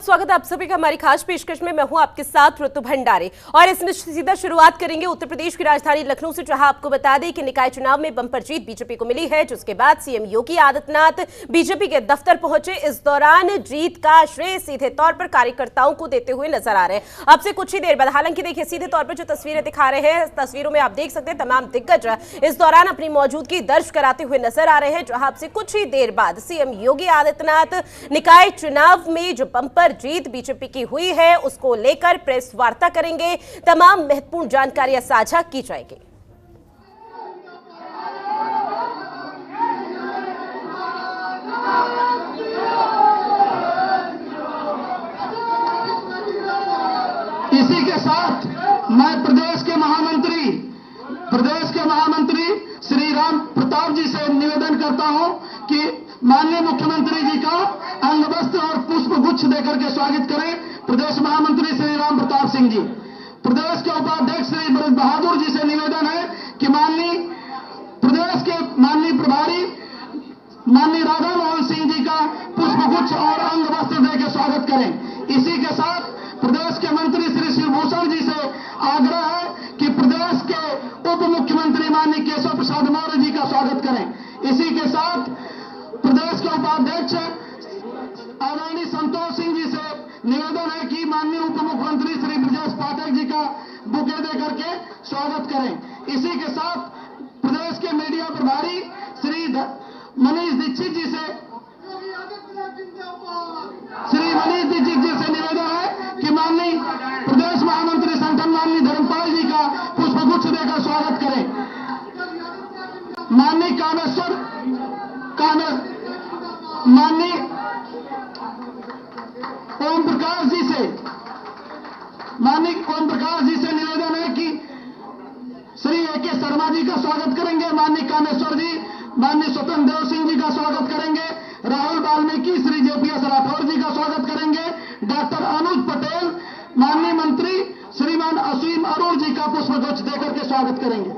स्वागत है आप सभी का हमारी खास पेशकश में। मैं हूं आपके साथ ऋतु भंडारे और इसमें सीधा शुरुआत करेंगे उत्तर प्रदेश की राजधानी लखनऊ से, जहां आपको बता दें कि निकाय चुनाव में बम्पर जीत बीजेपी को मिली है, जिसके बाद सीएम योगी आदित्यनाथ बीजेपी के दफ्तर पहुंचे। इस दौरान जीत का श्रेय सीधे तौर पर कार्यकर्ताओं को देते हुए नजर आ रहे हैं। अब से कुछ ही देर बाद, हालांकि देखिए सीधे तौर पर जो तस्वीरें दिखा रहे हैं, तस्वीरों में आप देख सकते हैं तमाम दिग्गज इस दौरान अपनी मौजूदगी दर्ज कराते हुए नजर आ रहे हैं। जहां से कुछ ही देर बाद सीएम योगी आदित्यनाथ निकाय चुनाव में जो बम्पर जीत बीजेपी की हुई है उसको लेकर प्रेस वार्ता करेंगे। तमाम महत्वपूर्ण जानकारियां साझा की जाएगी। इसी के साथ मैं प्रदेश के महामंत्री श्री राम प्रताप जी से निवेदन करता हूं कि माननीय मुख्यमंत्री जी का अंग वस्त्र और पुष्प गुच्छ देकर के स्वागत करें। प्रदेश महामंत्री श्री राम प्रताप सिंह जी। प्रदेश के उपाध्यक्ष श्री ब्रज बहादुर जी से निवेदन है कि प्रदेश के माननीय प्रभारी माननीय राधा मोहन सिंह जी का पुष्प गुच्छ और अंग वस्त्र देकर स्वागत करें। इसी के साथ प्रदेश के मंत्री श्री शिवभूषण जी से आग्रह है कि प्रदेश के उप मुख्यमंत्री माननीय केशव प्रसाद मौर्य जी का स्वागत करें। इसी के साथ प्रदेश के उपाध्यक्ष आदरणीय संतोष सिंह जी से निवेदन है कि माननीय उप मुख्यमंत्री श्री ब्रजेश पाठक जी का बुके देकर के स्वागत करें। इसी के साथ प्रदेश के मीडिया प्रभारी श्री मनीष दीक्षित जी से निवेदन है कि माननीय प्रदेश महामंत्री संगठन माननीय धर्मपाल जी का पुष्पगुच्छ देकर स्वागत करें। माननीय ओम प्रकाश जी से निवेदन है कि श्री ए.के. शर्मा जी का स्वागत करेंगे। माननीय कामेश्वर जी, माननीय स्वतंत्र देव सिंह जी का स्वागत करेंगे। राहुल वाल्मीकि, श्री जे.पी.एस. राठौर जी का स्वागत करेंगे। डॉक्टर अनुज पटेल, माननीय मंत्री श्रीमान असीम अरुण जी का पुष्पगुच्छ देकर के स्वागत करेंगे।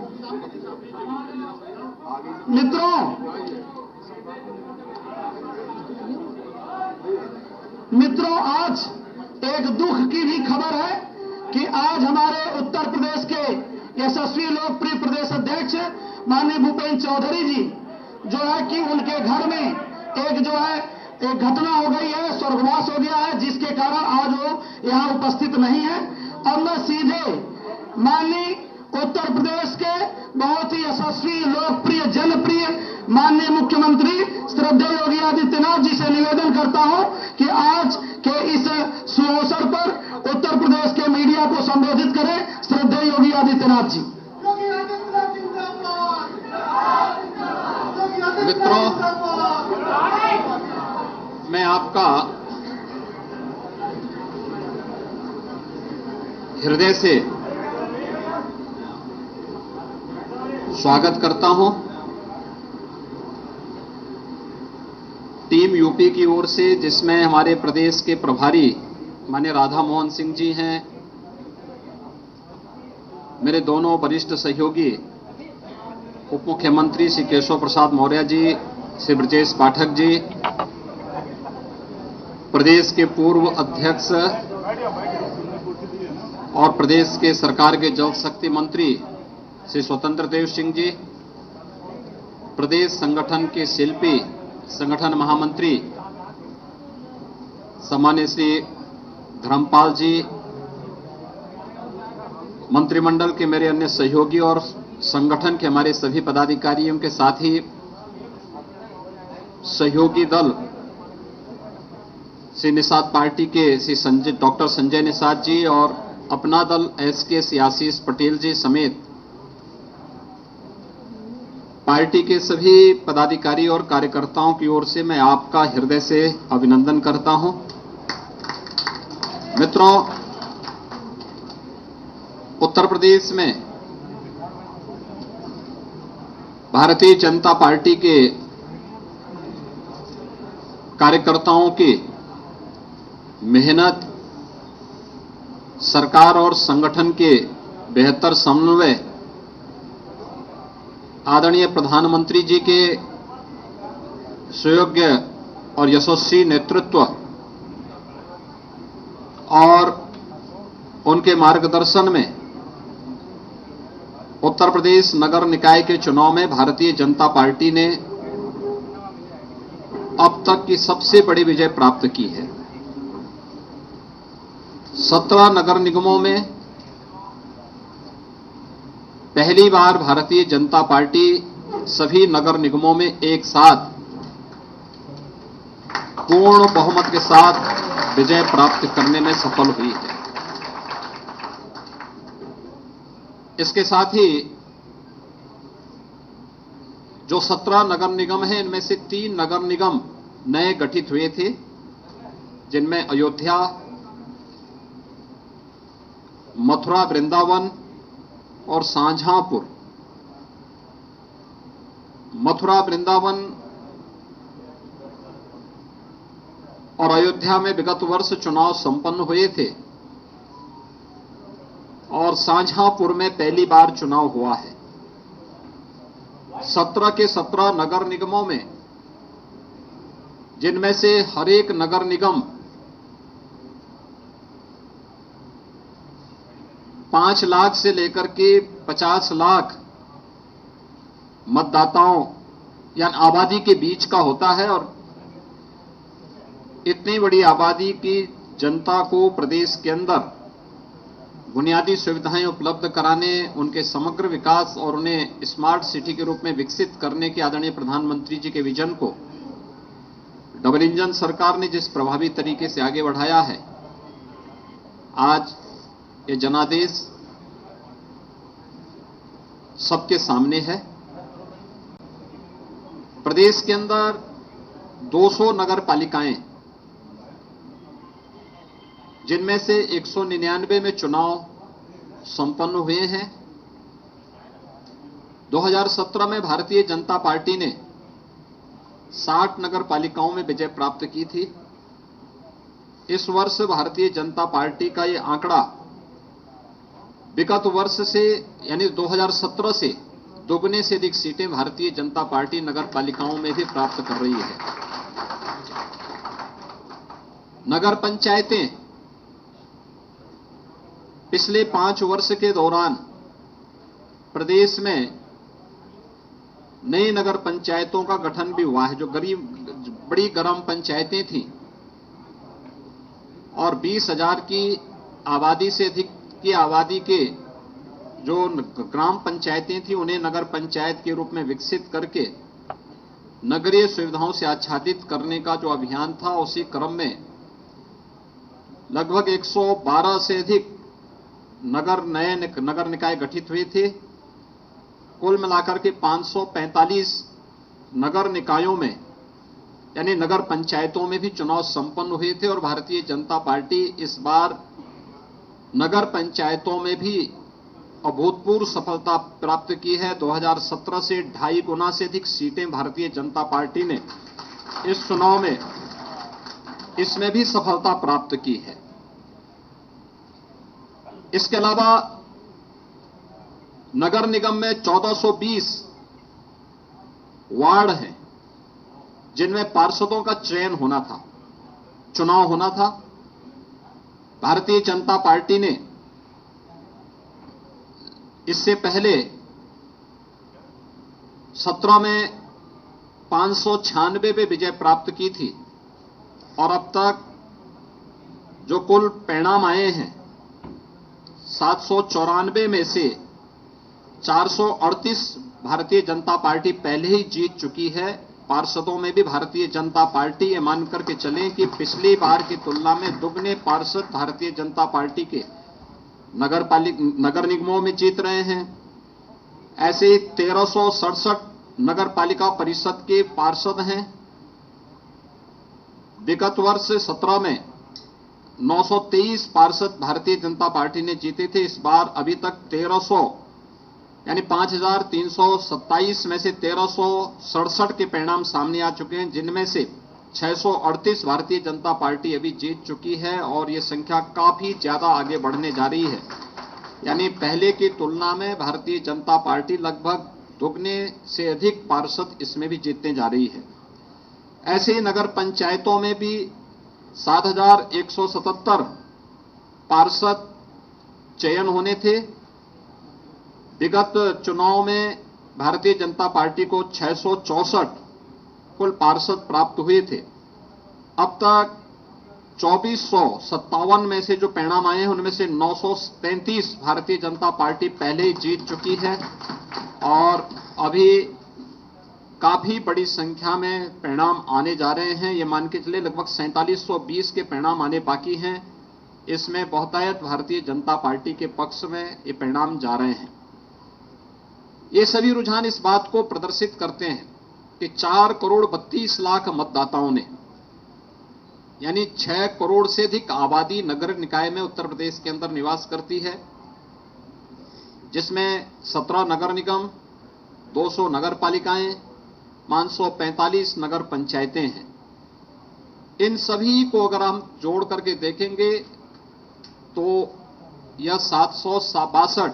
मित्रों, आज एक दुख की भी खबर है कि आज हमारे उत्तर प्रदेश के यशस्वी लोकप्रिय प्रदेश अध्यक्ष माननीय भूपेन्द्र चौधरी जी जो है कि उनके घर में एक घटना हो गई है, स्वर्गवास हो गया है, जिसके कारण आज वो यहां उपस्थित नहीं है। और मैं सीधे माननीय उत्तर प्रदेश के बहुत ही यशस्वी लोकप्रिय जनप्रिय माननीय मुख्यमंत्री श्रद्धेय योगी आदित्यनाथ जी से निवेदन करता हूं कि आज के इस सुअवसर पर उत्तर प्रदेश के मीडिया को संबोधित करें। श्रद्धेय योगी आदित्यनाथ जी। मित्रों, मैं आपका हृदय से स्वागत करता हूं। टीम यूपी की ओर से, जिसमें हमारे प्रदेश के प्रभारी माननीय राधा मोहन सिंह जी हैं, मेरे दोनों वरिष्ठ सहयोगी उप मुख्यमंत्री श्री केशव प्रसाद मौर्य जी, श्री ब्रजेश पाठक जी, प्रदेश के पूर्व अध्यक्ष और प्रदेश के सरकार के जल शक्ति मंत्री श्री स्वतंत्र देव सिंह जी, प्रदेश संगठन के शिल्पी संगठन महामंत्री सम्मानित श्री धर्मपाल जी, मंत्रिमंडल के मेरे अन्य सहयोगी और संगठन के हमारे सभी पदाधिकारियों के साथ ही सहयोगी दल श्री निषाद पार्टी के श्री डॉक्टर संजय निषाद जी और अपना दल एसके श्री आशीष पटेल जी समेत पार्टी के सभी पदाधिकारी और कार्यकर्ताओं की ओर से मैं आपका हृदय से अभिनंदन करता हूं। मित्रों, उत्तर प्रदेश में भारतीय जनता पार्टी के कार्यकर्ताओं की मेहनत, सरकार और संगठन के बेहतर समन्वय, आदरणीय प्रधानमंत्री जी के सुयोग्य और यशस्वी नेतृत्व और उनके मार्गदर्शन में उत्तर प्रदेश नगर निकाय के चुनाव में भारतीय जनता पार्टी ने अब तक की सबसे बड़ी विजय प्राप्त की है। 17 नगर निगमों में पहली बार भारतीय जनता पार्टी सभी नगर निगमों में एक साथ पूर्ण बहुमत के साथ विजय प्राप्त करने में सफल हुई है। इसके साथ ही जो 17 नगर निगम हैं, इनमें से 3 नगर निगम नए गठित हुए थे, जिनमें अयोध्या, मथुरा वृंदावन और शाहजहांपुर। मथुरा वृंदावन और अयोध्या में विगत वर्ष चुनाव संपन्न हुए थे और शाहजहांपुर में पहली बार चुनाव हुआ है। 17 के 17 नगर निगमों में, जिनमें से हर एक नगर निगम 5 लाख से लेकर के 50 लाख मतदाताओं या आबादी के बीच का होता है और इतनी बड़ी आबादी की जनता को प्रदेश के अंदर बुनियादी सुविधाएं उपलब्ध कराने, उनके समग्र विकास और उन्हें स्मार्ट सिटी के रूप में विकसित करने के आदरणीय प्रधानमंत्री जी के विजन को डबल इंजन सरकार ने जिस प्रभावी तरीके से आगे बढ़ाया है, आज ये जनादेश सबके सामने है। प्रदेश के अंदर 200 नगर पालिकाएं, जिनमें से 199 में चुनाव संपन्न हुए हैं। 2017 में भारतीय जनता पार्टी ने 60 नगर पालिकाओं में विजय प्राप्त की थी। इस वर्ष भारतीय जनता पार्टी का ये आंकड़ा विगत वर्ष से यानी 2017 से दोगुने से अधिक सीटें भारतीय जनता पार्टी नगर पालिकाओं में भी प्राप्त कर रही है। नगर पंचायतें पिछले 5 वर्ष के दौरान प्रदेश में नई नगर पंचायतों का गठन भी हुआ है। जो बड़ी ग्राम पंचायतें थीं और 20,000 की आबादी से अधिक की आबादी के जो ग्राम पंचायतें थीं, उन्हें नगर पंचायत के रूप में विकसित करके नगरीय सुविधाओं से आच्छादित करने का जो अभियान था, उसी क्रम में लगभग 112 से अधिक नए नगर निकाय गठित हुए थे। कुल मिलाकर के 545 नगर निकायों में यानी नगर पंचायतों में भी चुनाव संपन्न हुए थे और भारतीय जनता पार्टी इस बार नगर पंचायतों में भी अभूतपूर्व सफलता प्राप्त की है। 2017 से 2.5 गुना से अधिक सीटें भारतीय जनता पार्टी ने इस चुनाव में इसमें भी सफलता प्राप्त की है। इसके अलावा नगर निगम में 1420 वार्ड हैं, जिनमें पार्षदों का चयन होना था, चुनाव होना था। भारतीय जनता पार्टी ने इससे पहले 17 में 596 पे विजय प्राप्त की थी और अब तक जो कुल परिणाम आए हैं, 794 में से 438 भारतीय जनता पार्टी पहले ही जीत चुकी है। पार्षदों में भी भारतीय जनता पार्टी ये मान करके चलें कि पिछली बार की तुलना में दुगने पार्षद भारतीय जनता पार्टी के नगर निगमों में जीत रहे हैं। ऐसे ही 1367 नगर पालिका परिषद के पार्षद हैं। विगत वर्ष 17 में 923 पार्षद भारतीय जनता पार्टी ने जीते थे। इस बार अभी तक 1300 यानी 5327 में से 1367 के परिणाम सामने आ चुके हैं, जिनमें से 638 भारतीय जनता पार्टी अभी जीत चुकी है और ये संख्या काफी ज्यादा आगे बढ़ने जा रही है। यानी पहले की तुलना में भारतीय जनता पार्टी लगभग दुगने से अधिक पार्षद इसमें भी जीतने जा रही है। ऐसे ही नगर पंचायतों में भी 7177 पार्षद चयन होने थे। विगत चुनाव में भारतीय जनता पार्टी को 664 कुल पार्षद प्राप्त हुए थे। अब तक 2457 में से जो परिणाम आए हैं उनमें से 933 भारतीय जनता पार्टी पहले ही जीत चुकी है और अभी काफी बड़ी संख्या में परिणाम आने जा रहे हैं। ये मान के चले लगभग 4720 के परिणाम आने बाकी हैं। इसमें बहुतायत भारतीय जनता पार्टी के पक्ष में ये परिणाम जा रहे हैं। ये सभी रुझान इस बात को प्रदर्शित करते हैं कि 4 करोड़ 32 लाख मतदाताओं ने, यानी 6 करोड़ से अधिक आबादी नगर निकाय में उत्तर प्रदेश के अंदर निवास करती है, जिसमें 17 नगर निगम, 200 नगर पालिकाएं, 545 नगर पंचायतें हैं। इन सभी को अगर हम जोड़ करके देखेंगे तो यह 762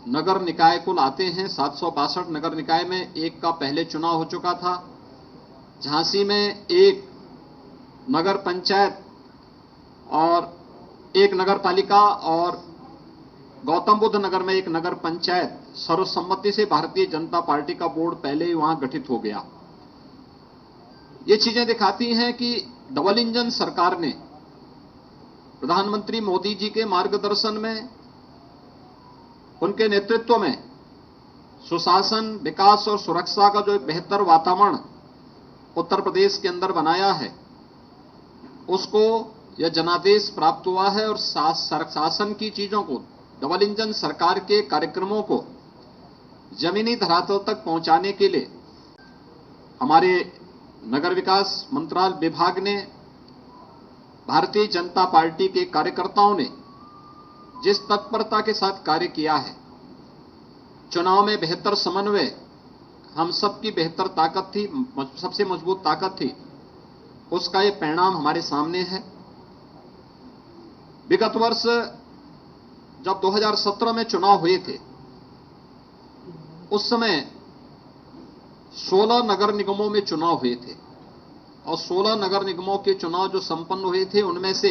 नगर निकाय कुल आते हैं। 762 नगर निकाय में एक का पहले चुनाव हो चुका था। झांसी में एक नगर पंचायत और एक नगर पालिका और गौतम बुद्ध नगर में एक नगर पंचायत सर्वसम्मति से भारतीय जनता पार्टी का बोर्ड पहले ही वहां गठित हो गया। ये चीजें दिखाती हैं कि डबल इंजन सरकार ने प्रधानमंत्री मोदी जी के मार्गदर्शन में, उनके नेतृत्व में सुशासन, विकास और सुरक्षा का जो एक बेहतर वातावरण उत्तर प्रदेश के अंदर बनाया है, उसको यह जनादेश प्राप्त हुआ है। और शासन की चीजों को, डबल इंजन सरकार के कार्यक्रमों को जमीनी धरातल तक पहुंचाने के लिए हमारे नगर विकास मंत्रालय विभाग ने, भारतीय जनता पार्टी के कार्यकर्ताओं ने जिस तत्परता के साथ कार्य किया है, चुनाव में बेहतर समन्वय हम सबकी बेहतर ताकत थी, सबसे मजबूत ताकत थी, उसका ये परिणाम हमारे सामने है। विगत वर्ष जब 2017 में चुनाव हुए थे, उस समय 16 नगर निगमों में चुनाव हुए थे और 16 नगर निगमों के चुनाव जो संपन्न हुए थे उनमें से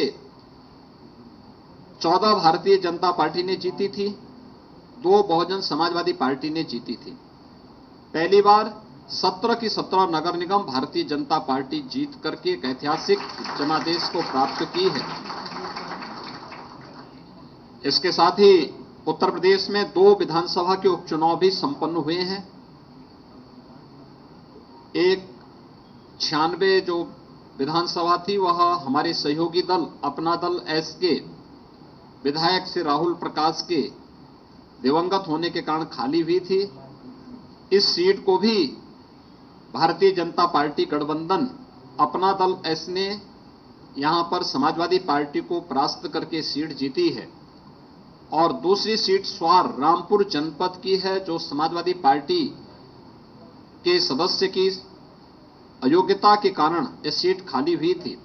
14 भारतीय जनता पार्टी ने जीती थी, 2 बहुजन समाजवादी पार्टी ने जीती थी। पहली बार 17 की 17 नगर निगम भारतीय जनता पार्टी जीत करके एक ऐतिहासिक जनादेश को प्राप्त की है। इसके साथ ही उत्तर प्रदेश में 2 विधानसभा के उपचुनाव भी संपन्न हुए हैं। एक 96 जो विधानसभा थी वह हमारे सहयोगी दल अपना दल एस के विधायक श्री राहुल प्रकाश के दिवंगत होने के कारण खाली हुई थी। इस सीट को भी भारतीय जनता पार्टी गठबंधन अपना दल एस ने यहां पर समाजवादी पार्टी को परास्त करके सीट जीती है। और दूसरी सीट स्वार रामपुर जनपद की है, जो समाजवादी पार्टी के सदस्य की अयोग्यता के कारण यह सीट खाली हुई थी,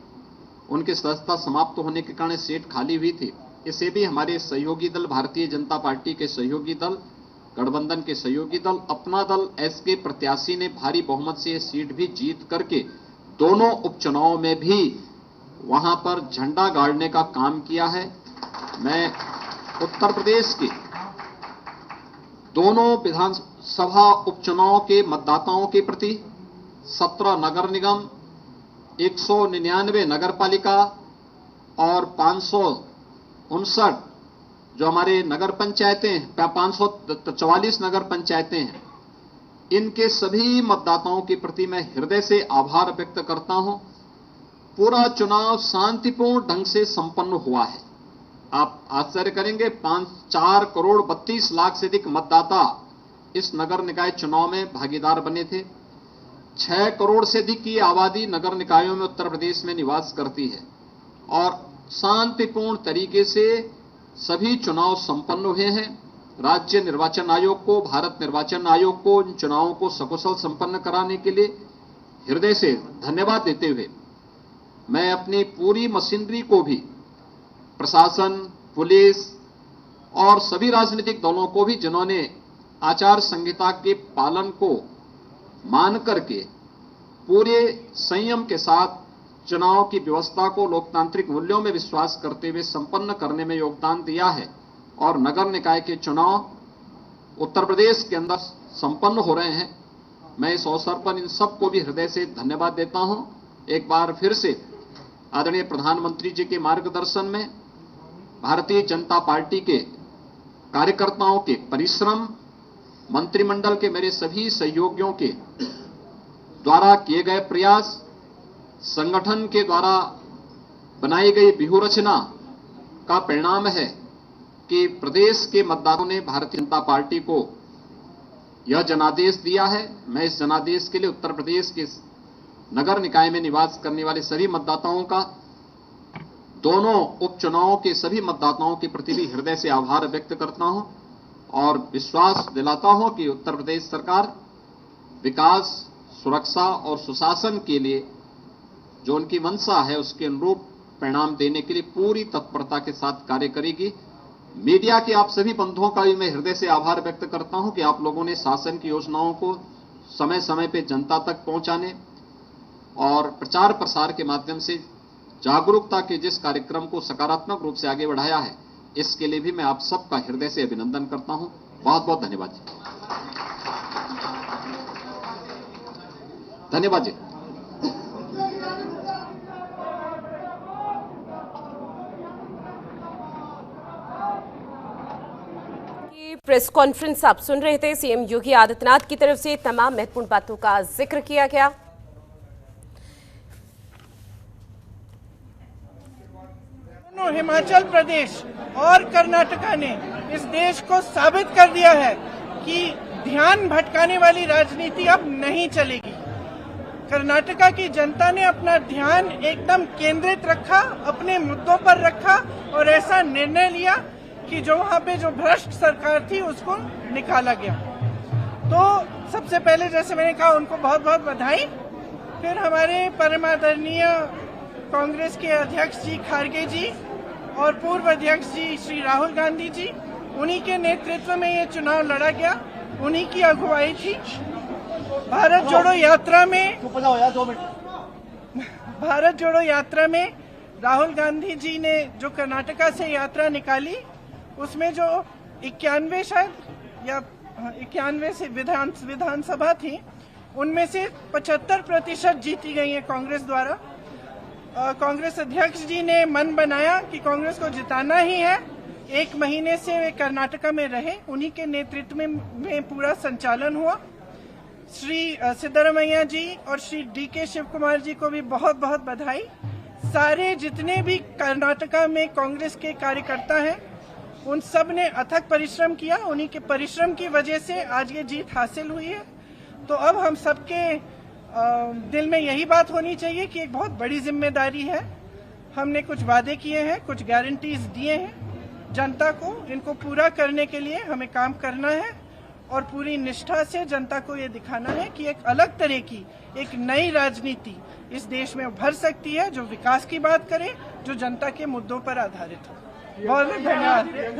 उनकी सदस्यता समाप्त होने के कारण सीट खाली हुई थी। इसे भी हमारे सहयोगी दल, भारतीय जनता पार्टी के सहयोगी दल, गठबंधन के सहयोगी दल अपना दल एस के प्रत्याशी ने भारी बहुमत से यह सीट भी जीत करके दोनों उपचुनाव में भी वहां पर झंडा गाड़ने का काम किया है। मैं उत्तर प्रदेश के दोनों विधानसभा उपचुनाव के मतदाताओं के प्रति 17 नगर निगम, 199 नगर पालिका और 559 जो हमारे नगर पंचायतें हैं, 544 नगर पंचायतें हैं, इनके सभी मतदाताओं के प्रति मैं हृदय से आभार व्यक्त करता हूं। पूरा चुनाव शांतिपूर्ण ढंग से संपन्न हुआ है। आप आश्चर्य करेंगे, 4 करोड़ 32 लाख से अधिक मतदाता इस नगर निकाय चुनाव में भागीदार बने थे। 6 करोड़ से अधिक की आबादी नगर निकायों में उत्तर प्रदेश में निवास करती है और शांतिपूर्ण तरीके से सभी चुनाव संपन्न हुए हैं। राज्य निर्वाचन आयोग को, भारत निर्वाचन आयोग को इन चुनावों को सकुशल संपन्न कराने के लिए हृदय से धन्यवाद देते हुए मैं अपनी पूरी मशीनरी को भी, प्रशासन, पुलिस और सभी राजनीतिक दलों को भी, जिन्होंने आचार संहिता के पालन को मान करके पूरे संयम के साथ चुनाव की व्यवस्था को लोकतांत्रिक मूल्यों में विश्वास करते हुए संपन्न करने में योगदान दिया है और नगर निकाय के चुनाव उत्तर प्रदेश के अंदर संपन्न हो रहे हैं। मैं इस अवसर पर इन सबको भी हृदय से धन्यवाद देता हूं। एक बार फिर से आदरणीय प्रधानमंत्री जी के मार्गदर्शन में भारतीय जनता पार्टी के कार्यकर्ताओं के परिश्रम, मंत्रिमंडल के मेरे सभी सहयोगियों के द्वारा किए गए प्रयास, संगठन के द्वारा बनाई गई व्यूहरचना का परिणाम है कि प्रदेश के मतदाताओं ने भारतीय जनता पार्टी को यह जनादेश दिया है। मैं इस जनादेश के लिए उत्तर प्रदेश के नगर निकाय में निवास करने वाले सभी मतदाताओं का, दोनों उपचुनावों के सभी मतदाताओं के प्रति भी हृदय से आभार व्यक्त करता हूं और विश्वास दिलाता हूं कि उत्तर प्रदेश सरकार विकास, सुरक्षा और सुशासन के लिए जो उनकी मंशा है उसके अनुरूप परिणाम देने के लिए पूरी तत्परता के साथ कार्य करेगी। मीडिया के आप सभी बंधुओं का भी मैं हृदय से आभार व्यक्त करता हूं कि आप लोगों ने शासन की योजनाओं को समय समय पर जनता तक पहुंचाने और प्रचार प्रसार के माध्यम से जागरूकता के जिस कार्यक्रम को सकारात्मक रूप से आगे बढ़ाया है, इसके लिए भी मैं आप सबका हृदय से अभिनंदन करता हूं। बहुत बहुत धन्यवाद जी। धन्यवाद जी। प्रेस कॉन्फ्रेंस आप सुन रहे थे। सीएम योगी आदित्यनाथ की तरफ से तमाम महत्वपूर्ण बातों का जिक्र किया गया। हिमाचल प्रदेश और कर्नाटका ने इस देश को साबित कर दिया है कि ध्यान भटकाने वाली राजनीति अब नहीं चलेगी। कर्नाटका की जनता ने अपना ध्यान एकदम केंद्रित रखा, अपने मुद्दों पर रखा और ऐसा निर्णय लिया कि जो वहाँ पे जो भ्रष्ट सरकार थी उसको निकाला गया। तो सबसे पहले जैसे मैंने कहा उनको बहुत बहुत बधाई। फिर हमारे परम आदरणीय कांग्रेस के अध्यक्ष जी खारगे जी और पूर्व अध्यक्ष जी श्री राहुल गांधी जी, उन्हीं के नेतृत्व में ये चुनाव लड़ा गया, उन्हीं की अगुवाई थी। भारत जोड़ो यात्रा में राहुल गांधी जी ने जो कर्नाटका से यात्रा निकाली उसमें जो 91 शायद या 91 से विधानसभा थी, उनमें से 75% जीती गई है कांग्रेस द्वारा। कांग्रेस अध्यक्ष जी ने मन बनाया कि कांग्रेस को जिताना ही है। 1 महीने से वे कर्नाटका में रहे, उन्हीं के नेतृत्व में पूरा संचालन हुआ। श्री सिद्धरामैया जी और श्री डीके शिव कुमार जी को भी बहुत बहुत बधाई। सारे जितने भी कर्नाटका में कांग्रेस के कार्यकर्ता हैं उन सब ने अथक परिश्रम किया, उन्हीं के परिश्रम की वजह से आज ये जीत हासिल हुई है। तो अब हम सबके दिल में यही बात होनी चाहिए कि एक बहुत बड़ी जिम्मेदारी है। हमने कुछ वादे किए हैं, कुछ गारंटीज दिए हैं जनता को, इनको पूरा करने के लिए हमें काम करना है और पूरी निष्ठा से जनता को ये दिखाना है कि एक अलग तरह की एक नई राजनीति इस देश में उभर सकती है, जो विकास की बात करे, जो जनता के मुद्दों पर आधारित हो। बहुत बहुत धन्यवाद। देश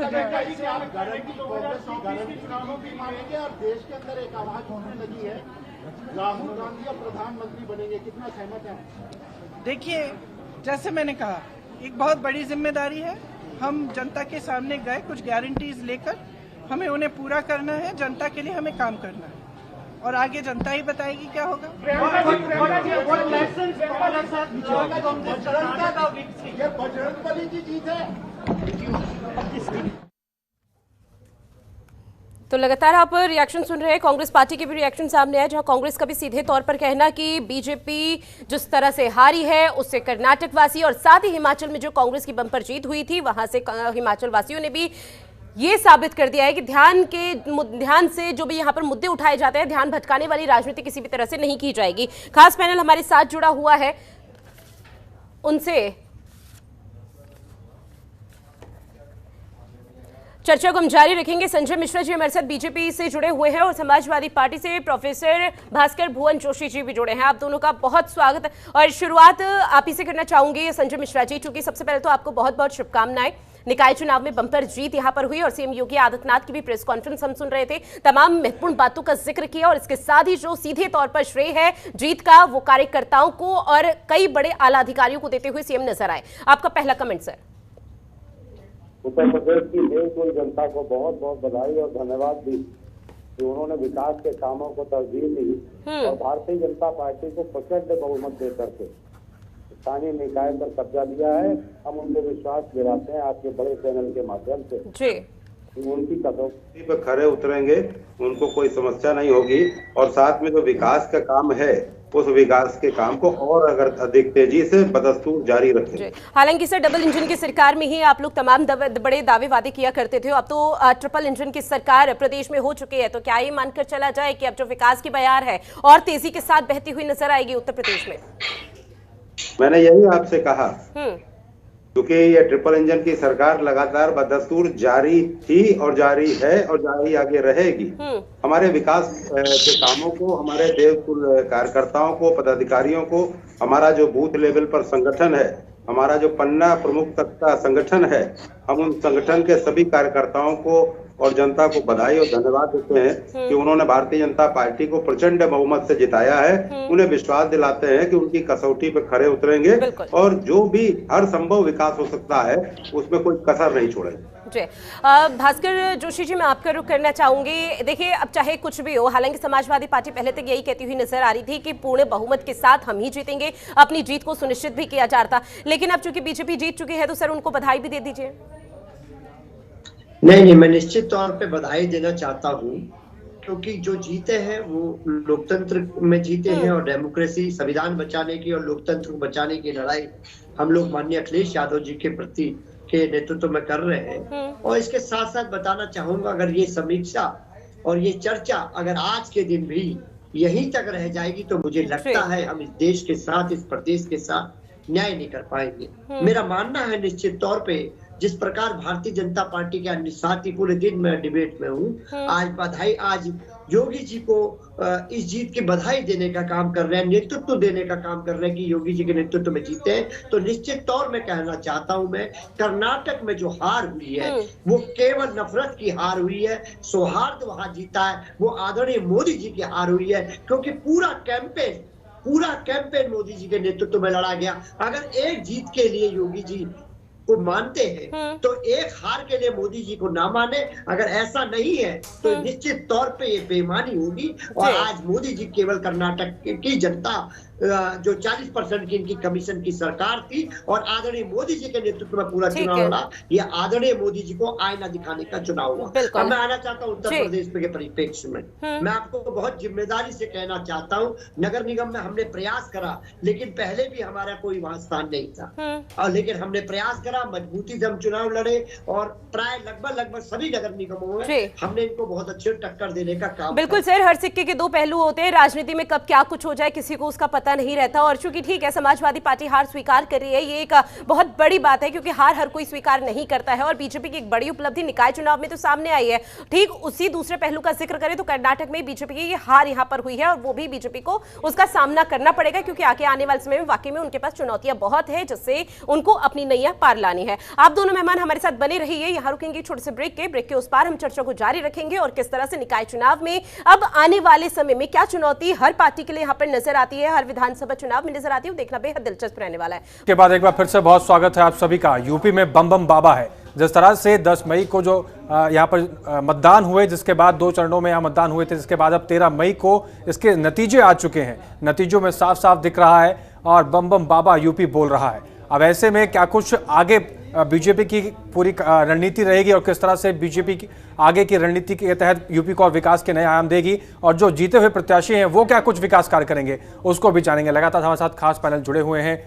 के अंदर एक आवाज होने लगी है, राहुल गांधी अब प्रधानमंत्री बनेंगे, कितना सहमत हैं? देखिए, जैसे मैंने कहा एक बहुत बड़ी जिम्मेदारी है। हम जनता के सामने गए कुछ गारंटीज लेकर, हमें उन्हें पूरा करना है, जनता के लिए हमें काम करना है और आगे जनता ही बताएगी क्या होगा। ये बजरंगबली की जीत है। तो लगातार आप रिएक्शन सुन रहे हैं। कांग्रेस पार्टी के भी रिएक्शन सामने आए, जहां कांग्रेस का भी सीधे तौर पर कहना कि बीजेपी जिस तरह से हारी है उससे कर्नाटक वासी और साथ ही हिमाचल में जो कांग्रेस की बंपर जीत हुई थी वहां से हिमाचल वासियों ने भी ये साबित कर दिया है कि ध्यान से जो भी यहाँ पर मुद्दे उठाए जाते हैं, ध्यान भटकाने वाली राजनीति किसी भी तरह से नहीं की जाएगी। खास पैनल हमारे साथ जुड़ा हुआ है, उनसे चर्चा को हम जारी रखेंगे। संजय मिश्रा जी हमारे साथ बीजेपी से जुड़े हुए हैं और समाजवादी पार्टी से प्रोफेसर भास्कर भुवन जोशी जी भी जुड़े हैं। आप दोनों का बहुत स्वागत है और शुरुआत आप ही से करना चाहूंगी संजय मिश्रा जी, क्योंकि सबसे पहले तो आपको बहुत बहुत शुभकामनाएं। निकाय चुनाव में बम्पर जीत यहां पर हुई और सीएम योगी आदित्यनाथ की भी प्रेस कॉन्फ्रेंस हम सुन रहे थे। तमाम महत्वपूर्ण बातों का जिक्र किया और इसके साथ ही जो सीधे तौर पर श्रेय है जीत का वो कार्यकर्ताओं को और कई बड़े आला अधिकारियों को देते हुए सीएम नजर आए। आपका पहला कमेंट सर। उत्तर प्रदेश की देशभर जनता को बहुत बहुत बधाई और धन्यवाद दी कि उन्होंने विकास के कामों को तरजीह दी और भारतीय जनता पार्टी को प्रचंड बहुमत देकर के स्थानीय निकाय पर कब्जा लिया है। हम उनको विश्वास दिलाते हैं आपके बड़े चैनल के माध्यम से जी उनकी कसौटी पर खरे उतरेंगे, उनको कोई समस्या नहीं होगी और साथ में जो विकास का काम है उस विकास के काम को और अगर अधिक तेजी से बदस्तूर जारी रखें। हालांकि सर डबल इंजन की सरकार में ही आप लोग तमाम बड़े दावे वादे किया करते थे, अब तो ट्रिपल इंजन की सरकार प्रदेश में हो चुकी है, तो क्या ये मानकर चला जाए कि अब जो विकास की बयार है और तेजी के साथ बहती हुई नजर आएगी उत्तर प्रदेश में? मैंने यही आपसे कहा क्योंकि ये ट्रिपल इंजन की सरकार लगातार बदस्तूर जारी थी और जारी है और जारी आगे रहेगी। हमारे विकास के कामों को, हमारे देशकुल कार्यकर्ताओं को, पदाधिकारियों को, हमारा जो बूथ लेवल पर संगठन है, हमारा जो पन्ना प्रमुख तक का संगठन है, हम उन संगठन के सभी कार्यकर्ताओं को और जनता को बधाई और धन्यवाद देते हैं कि उन्होंने भारतीय जनता पार्टी को प्रचंड बहुमत से जिताया है। उन्हें विश्वास दिलाते हैं कि उनकी कसौटी पर खरे उतरेंगे और जो भी हर संभव विकास हो सकता है उसमें कोई कसर नहीं छोड़ेंगे। जी भास्कर जोशी जी, मैं आपका रुख करना चाहूंगी। देखिए अब चाहे कुछ भी हो, हालांकि समाजवादी पार्टी पहले तक यही कहती हुई नजर आ रही थी कि पूर्ण बहुमत के साथ हम ही जीतेंगे, अपनी जीत को सुनिश्चित भी किया जाता, लेकिन अब चूंकि बीजेपी जीत चुकी है तो सर उनको बधाई भी दे दीजिए। नहीं, मैं निश्चित तौर पे बधाई देना चाहता हूँ क्योंकि जो जीते हैं वो लोकतंत्र में जीते हैं और डेमोक्रेसी, संविधान बचाने की और लोकतंत्र को बचाने की लड़ाई हम लोग माननीय अखिलेश यादव जी के प्रति के नेतृत्व में कर रहे हैं। और इसके साथ साथ बताना चाहूंगा, अगर ये समीक्षा और ये चर्चा अगर आज के दिन भी यहीं तक रह जाएगी तो मुझे लगता है हम इस देश के साथ, इस प्रदेश के साथ न्याय नहीं कर पाएंगे। मेरा मानना है निश्चित तौर पे जिस प्रकार भारतीय जनता पार्टी के अन्य साथी, पूरे दिन मैं डिबेट में हूँ, आज योगी जी को इस जीत की बधाई देने का काम कर रहे हैं, नेतृत्व देने का काम कर रहे हैं कि योगी जी के नेतृत्व में जीते हैं। तो निश्चित तौर में कहना चाहता हूं मैं, कर्नाटक में जो हार हुई है वो केवल नफरत की हार हुई है, सौहार्द वहां जीता है, वो आदरणीय मोदी जी की हार हुई है क्योंकि पूरा कैंपेन मोदी जी के नेतृत्व में लड़ा गया। अगर एक जीत के लिए योगी जी को मानते हैं तो एक हार के लिए मोदी जी को ना माने। अगर ऐसा नहीं है तो निश्चित तौर पे ये बेईमानी होगी और आज मोदी जी केवल कर्नाटक की जनता जो 40% की इनकी कमीशन की सरकार थी और आदरणीय मोदी जी के नेतृत्व में पूरा चुनाव लड़ा, ये आदरणीय मोदी जी को आईना दिखाने का चुनाव हुआ। अब मैं आना चाहता हूँ उत्तर प्रदेश के परिप्रेक्ष्य में, मैं आपको बहुत जिम्मेदारी से कहना चाहता हूँ, नगर निगम में हमने प्रयास करा लेकिन पहले भी हमारा कोई वहां स्थान नहीं था और लेकिन हमने प्रयास करा, मजबूती से हम चुनाव लड़े और प्राय लगभग सभी नगर निगमों में हमने इनको बहुत अच्छे टक्कर देने का काम। बिल्कुल सर, हर सिक्के के दो पहलू होते हैं, राजनीति में कब क्या कुछ हो जाए किसी को उसका नहीं रहता। और चूंकि ठीक है समाजवादी पार्टी हार स्वीकार कर रही है, ये एक बहुत बड़ी बात है क्योंकि हार हर कोई स्वीकार नहीं करता है और बीजेपी की एक बड़ी उपलब्धि निकाय चुनाव में तो सामने आई है। ठीक उसी दूसरे पहलू का जिक्र करें तो कर्नाटक में बीजेपी की ये हार यहां पर हुई है और वो भी बीजेपी को उसका सामना करना पड़ेगा क्योंकि आगे आने वाले समय में वाकई में उनके पास चुनौतियां बहुत है जिससे उनको अपनी नैया पार लानी है। आप दोनों मेहमान हमारे साथ बने रहिए, यहां रुकेंगे छोटे से ब्रेक के उस पार हम चर्चा को जारी रखेंगे और किस तरह से निकाय चुनाव में अब आने वाले समय में क्या चुनौती हर पार्टी के लिए यहां पर नजर आती है, हर विधानसभा चुनाव में नजर आती है, देखना बेहद दिलचस्प रहने वाला है। के बाद एक बार फिर से बहुत स्वागत है आप सभी का। यूपी में बम बम बाबा है, जिस तरह से 10 मई को जो यहाँ पर मतदान हुए, जिसके बाद 2 चरणों में यहाँ मतदान हुए थे, जिसके बाद अब 13 मई को इसके नतीजे आ चुके हैं। नतीजों में साफ साफ दिख रहा है और बम बम बाबा यूपी बोल रहा है। अब ऐसे में क्या कुछ आगे बीजेपी की पूरी रणनीति रहेगी और किस तरह से बीजेपी की आगे की रणनीति के तहत यूपी को और विकास के नए आयाम देगी और जो जीते हुए प्रत्याशी हैं वो क्या कुछ विकास कार्य करेंगे उसको भी जानेंगे। लगातार हमारे साथ खास पैनल जुड़े हुए हैं।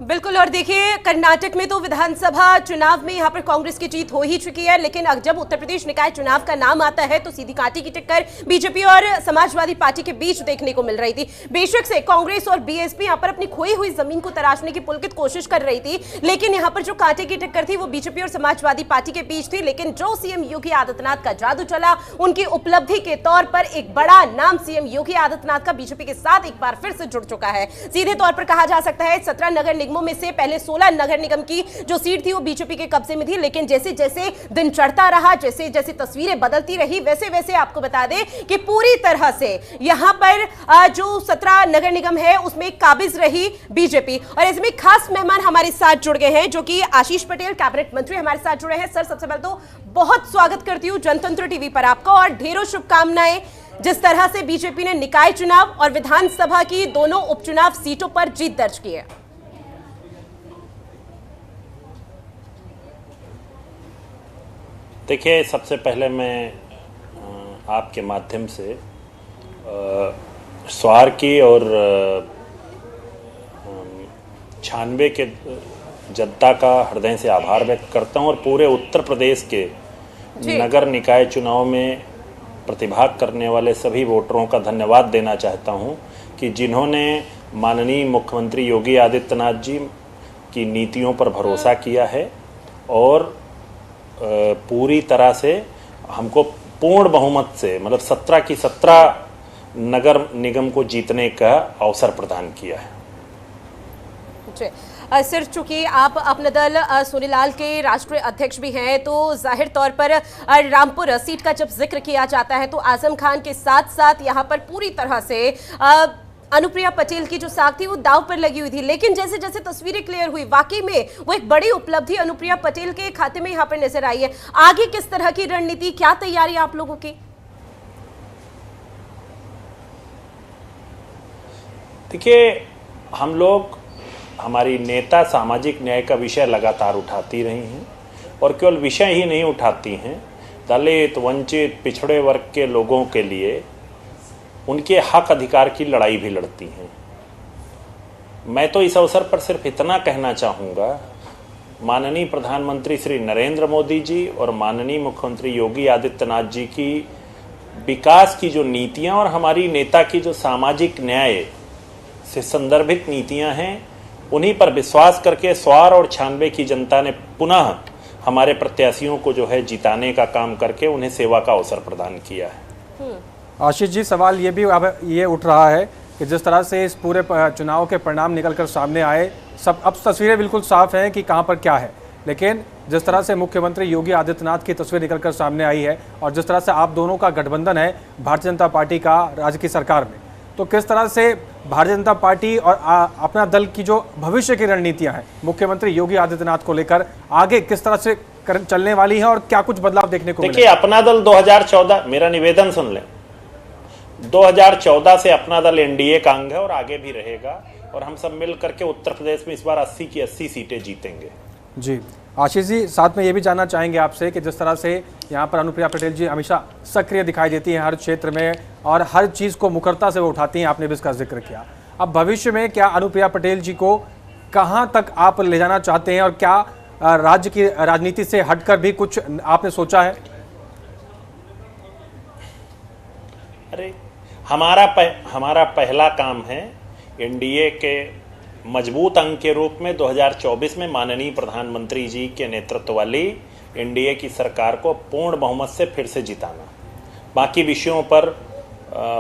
बिल्कुल, और देखिए कर्नाटक में तो विधानसभा चुनाव में यहां पर कांग्रेस की जीत हो ही चुकी है, लेकिन अब जब उत्तर प्रदेश निकाय चुनाव का नाम आता है तो सीधी कांटे की टक्कर बीजेपी और समाजवादी पार्टी के बीच देखने को मिल रही थी। बेशक से कांग्रेस और बीएसपी यहां पर अपनी खोई हुई जमीन को तराशने की पुलकित कोशिश कर रही थी, लेकिन यहां पर जो कांटे की टक्कर थी वो बीजेपी और समाजवादी पार्टी के बीच थी। लेकिन जो सीएम योगी आदित्यनाथ का जादू चला, उनकी उपलब्धि के तौर पर एक बड़ा नाम सीएम योगी आदित्यनाथ का बीजेपी के साथ एक बार फिर से जुड़ चुका है। सीधे तौर पर कहा जा सकता है 17 नगर निगमों निगमों में से पहले 16 नगर निगम की जो सीट थी वो बीजेपी के कब्जे में थी, लेकिन जैसे जैसे दिन चढ़ता रहा, जैसे जैसे तस्वीरें बदलती रही, वैसे वैसे आपको बता दें कि पूरी तरह से यहां पर जो 17 नगर निगम है उसमें काबिज रही बीजेपी। और इसमें खास मेहमान हमारे साथ जुड़ गए हैं जो कि आशीष पटेल, कैबिनेट मंत्री हमारे साथ जुड़े हैं। सर, सबसे पहले तो बहुत स्वागत करती हूं जनतंत्र टीवी पर आपका और ढेरों शुभकामनाएं। जिस तरह से बीजेपी ने निकाय चुनाव और विधानसभा की दोनों उपचुनाव सीटों पर जीत दर्ज की है। देखिए, सबसे पहले मैं आपके माध्यम से स्वार की और 96 के जनता का हृदय से आभार व्यक्त करता हूं और पूरे उत्तर प्रदेश के नगर निकाय चुनाव में प्रतिभाग करने वाले सभी वोटरों का धन्यवाद देना चाहता हूं कि जिन्होंने माननीय मुख्यमंत्री योगी आदित्यनाथ जी की नीतियों पर भरोसा किया है और पूरी तरह से हमको पूर्ण बहुमत से, मतलब 17 की 17 नगर निगम को जीतने का अवसर प्रदान किया है। सर, चूंकि आप अपना दल सोनीलाल के राष्ट्रीय अध्यक्ष भी हैं, तो जाहिर तौर पर रामपुर सीट का जब जिक्र किया जाता है तो आजम खान के साथ साथ यहां पर पूरी तरह से अनुप्रिया पटेल की जो साख थी वो दाव पर लगी हुई थी, लेकिन जैसे जैसे तस्वीरें क्लियर हुई वाकई में वो एक बड़ी उपलब्धि अनुप्रिया पटेल के खाते में यहां पर नजर आई है। आगे किस तरह की रणनीति, क्या तैयारी आप लोगों की? देखिए, हम लोग, हमारी नेता सामाजिक न्याय का विषय लगातार उठाती रही हैं और केवल विषय ही नहीं उठाती हैं, दलित, वंचित, पिछड़े वर्ग के लोगों के लिए उनके हक अधिकार की लड़ाई भी लड़ती हैं। मैं तो इस अवसर पर सिर्फ इतना कहना चाहूँगा, माननीय प्रधानमंत्री श्री नरेंद्र मोदी जी और माननीय मुख्यमंत्री योगी आदित्यनाथ जी की विकास की जो नीतियाँ और हमारी नेता की जो सामाजिक न्याय से संदर्भित नीतियाँ हैं, उन्हीं पर विश्वास करके स्वार और 96 की जनता ने पुनः हमारे प्रत्याशियों को जो है जिताने का काम करके उन्हें सेवा का अवसर प्रदान किया है। आशीष जी, सवाल ये भी अब ये उठ रहा है कि जिस तरह से इस पूरे चुनाव के परिणाम निकलकर सामने आए, सब अब तस्वीरें बिल्कुल साफ हैं कि कहां पर क्या है, लेकिन जिस तरह से मुख्यमंत्री योगी आदित्यनाथ की तस्वीर निकलकर सामने आई है और जिस तरह से आप दोनों का गठबंधन है भारतीय जनता पार्टी का राज्य की सरकार में, तो किस तरह से भारतीय जनता पार्टी और अपना दल की जो भविष्य की रणनीतियां हैं मुख्यमंत्री योगी आदित्यनाथ को लेकर आगे किस तरह से चलने वाली है और क्या कुछ बदलाव देखने को देखिए, अपना दल 2014, मेरा निवेदन सुन लें, 2014 से अपना दल एनडीए का अंग है और आगे भी रहेगा और हम सब मिल करके उत्तर प्रदेश में इस बार 80 की 80 सीटें जीतेंगे। जी आशीष जी, साथ में ये भी जानना चाहेंगे आपसे कि जिस तरह से यहाँ पर अनुप्रिया पटेल जी हमेशा सक्रिय दिखाई देती हैं हर क्षेत्र में और हर चीज़ को मुखरता से वो उठाती हैं, आपने भी इसका जिक्र किया, अब भविष्य में क्या अनुप्रिया पटेल जी को कहाँ तक आप ले जाना चाहते हैं और क्या राज्य की राजनीति से हटकर भी कुछ आपने सोचा है? अरे, हमारा पहला काम है एनडीए के मजबूत अंग के रूप में 2024 में माननीय प्रधानमंत्री जी के नेतृत्व वाली एनडीए की सरकार को पूर्ण बहुमत से फिर से जिताना। बाकी विषयों पर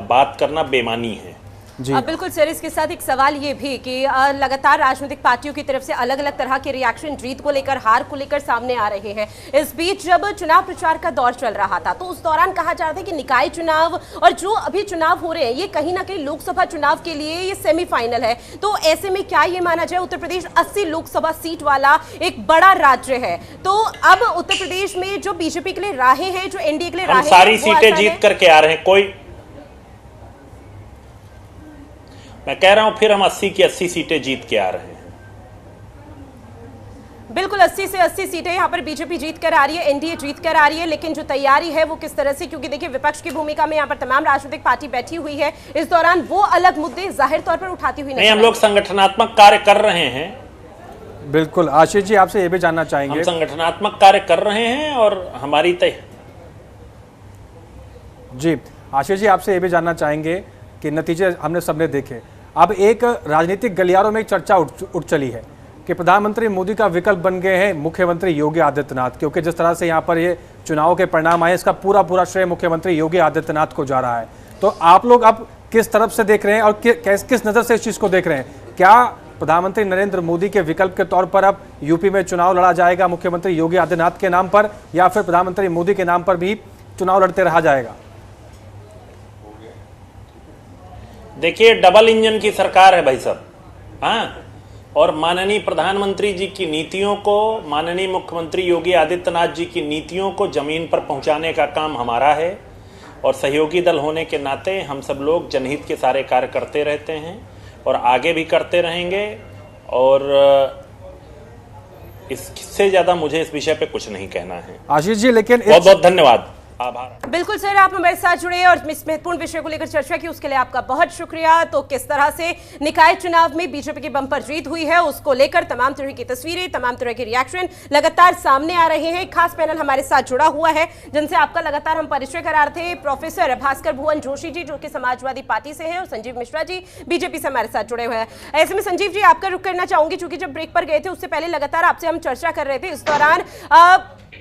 बात करना बेमानी है। बिल्कुल सर, इसके साथ एक सवाल ये भी कि लगातार राजनीतिक पार्टियों की तरफ से अलग अलग तरह के रिएक्शन जीत को लेकर, हार को लेकर सामने आ रहे हैं। इस बीच जब चुनाव प्रचार का दौर चल रहा था तो उस दौरान कहा जा रहा था कि निकाय चुनाव और जो अभी चुनाव हो रहे हैं ये कहीं ना कहीं लोकसभा चुनाव के लिए ये सेमीफाइनल है। तो ऐसे में क्या ये माना जाए उत्तर प्रदेश 80 लोकसभा सीट वाला एक बड़ा राज्य है, तो अब उत्तर प्रदेश में जो बीजेपी के लिए राहें हैं, जो एनडीए के लिए राहें, सारी सीटें जीत करके आ रहे हैं। कोई, मैं कह रहा हूं फिर हम 80 की 80 सीटें जीत के आ रहे हैं। बिल्कुल 80 से 80 सीटें यहाँ पर बीजेपी जीत कर आ रही है, एनडीए जीत कर आ रही है, लेकिन जो तैयारी है वो किस तरह से, क्योंकि देखिए विपक्ष की भूमिका में यहाँ पर तमाम राजनीतिक पार्टी बैठी हुई है, इस दौरान वो अलग मुद्दे जाहिर तौर पर उठाती हुई नहीं, हम लोग संगठनात्मक कार्य कर रहे हैं। बिल्कुल आशीष जी, आपसे ये भी जानना चाहेंगे, हम संगठनात्मक कार्य कर रहे हैं और हमारी जी आशीष जी, आपसे ये भी जानना चाहेंगे कि नतीजे हमने सबने देखे, अब एक राजनीतिक गलियारों में एक चर्चा उठ चली है कि प्रधानमंत्री मोदी का विकल्प बन गए हैं मुख्यमंत्री योगी आदित्यनाथ, क्योंकि जिस तरह से यहाँ पर ये चुनाव के परिणाम आए इसका पूरा श्रेय मुख्यमंत्री योगी आदित्यनाथ को जा रहा है। तो आप लोग अब किस तरफ से देख रहे हैं और किस नज़र से इस चीज़ को देख रहे हैं? क्या प्रधानमंत्री नरेंद्र मोदी के विकल्प के तौर पर अब यूपी में चुनाव लड़ा जाएगा मुख्यमंत्री योगी आदित्यनाथ के नाम पर, या फिर प्रधानमंत्री मोदी के नाम पर भी चुनाव लड़ते रहा जाएगा? देखिए, डबल इंजन की सरकार है भाई साहब। हाँ, और माननीय प्रधानमंत्री जी की नीतियों को, माननीय मुख्यमंत्री योगी आदित्यनाथ जी की नीतियों को जमीन पर पहुंचाने का काम हमारा है। और सहयोगी दल होने के नाते हम सब लोग जनहित के सारे कार्य करते रहते हैं और आगे भी करते रहेंगे। और इससे ज्यादा मुझे इस विषय पे कुछ नहीं कहना है। आशीष जी, लेकिन बहुत बहुत धन्यवाद, आभार। बिल्कुल सर, आप हमारे साथ जुड़े और इस महत्वपूर्ण विषय को लेकर चर्चा की, उसके लिए आपका बहुत शुक्रिया। तो किस तरह से निकाय चुनाव में बीजेपी की बम्पर जीत हुई है, उसको लेकर तमाम तरह की तस्वीरें, तमाम तरह के रिएक्शन लगातार सामने आ रहे हैं। खास पैनल हमारे साथ जुड़ा हुआ है जिनसे आपका लगातार हम परिचय करा रहे थे। प्रोफेसर भास्कर भुवन जोशी जी, जो कि समाजवादी पार्टी से हैं, और संजीव मिश्रा जी बीजेपी से हमारे साथ जुड़े हुए हैं। ऐसे में संजीव जी, आपका रुख करना चाहूंगी, क्योंकि जब ब्रेक पर गए थे उससे पहले लगातार आपसे हम चर्चा कर रहे थे। इस दौरान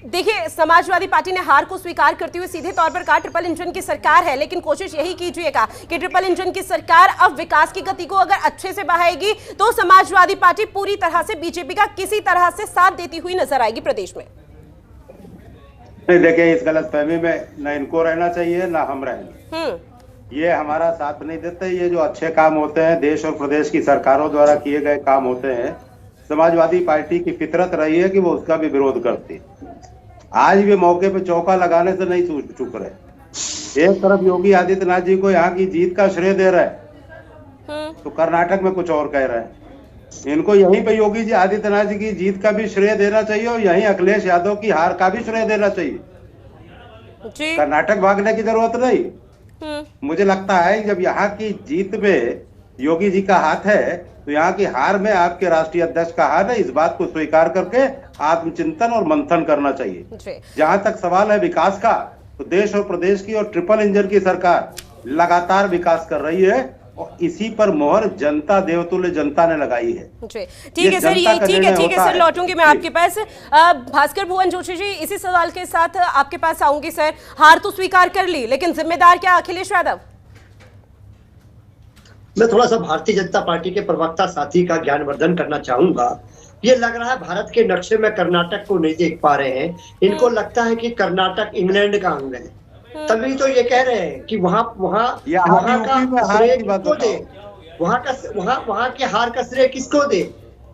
देखिए, समाजवादी पार्टी ने हार को स्वीकार करते हुए सीधे तौर पर कहा ट्रिपल इंजन की सरकार है, लेकिन कोशिश यही कीजिएगा कि ट्रिपल इंजन की सरकार अब विकास की गति को अगर अच्छे से बढ़ाएगी तो समाजवादी पार्टी पूरी तरह से बीजेपी का किसी तरह से साथ देती हुई नजर आएगी प्रदेश में। नहीं, देखिए, इस गलतफहमी में न इनको रहना चाहिए न हम रहेंगे। ये हमारा साथ नहीं देते। ये जो अच्छे काम होते हैं, देश और प्रदेश की सरकारों द्वारा किए गए काम होते हैं, समाजवादी पार्टी की फितरत रही है कि वो उसका भी विरोध करती। आज भी मौके पे चौका लगाने से नहीं चुप रहे। एक तरफ योगी आदित्यनाथ जी को यहाँ की जीत का श्रेय दे रहे हैं, तो कर्नाटक में कुछ और कह रहे हैं। इनको यहीं पे योगी जी आदित्यनाथ जी की जीत का भी श्रेय देना चाहिए और यहीं अखिलेश यादव की हार का भी श्रेय देना चाहिए। कर्नाटक भागने की जरूरत नहीं। मुझे लगता है जब यहाँ की जीत में योगी जी का हाथ है, तो यहाँ की हार में आपके राष्ट्रीय अध्यक्ष का हाथ है। इस बात को स्वीकार करके आत्मचिंतन और मंथन करना चाहिए। जहां तक सवाल है विकास का, तो देश और प्रदेश की और ट्रिपल इंजन की सरकार लगातार विकास कर रही है और इसी पर मोहर जनता, देवतुल्य जनता ने लगाई है। ठीक है सर, ये ठीक है सर, लौटूंगी मैं आपके पास। भास्कर भुवन जोशी जी, इसी सवाल के साथ आपके पास आऊंगी सर। हार तो स्वीकार कर ली, लेकिन जिम्मेदार क्या अखिलेश यादव? मैं थोड़ा सा भारतीय जनता पार्टी के प्रवक्ता साथी का ज्ञानवर्धन करना चाहूंगा। ये लग रहा है भारत के नक्शे में कर्नाटक को नहीं देख पा रहे हैं। इनको लगता है कि कर्नाटक इंग्लैंड का अंग है, तभी तो ये कह रहे हैं कि वहाँ का श्रेय किसको दे, वहाँ के हार का श्रेय किसको दे।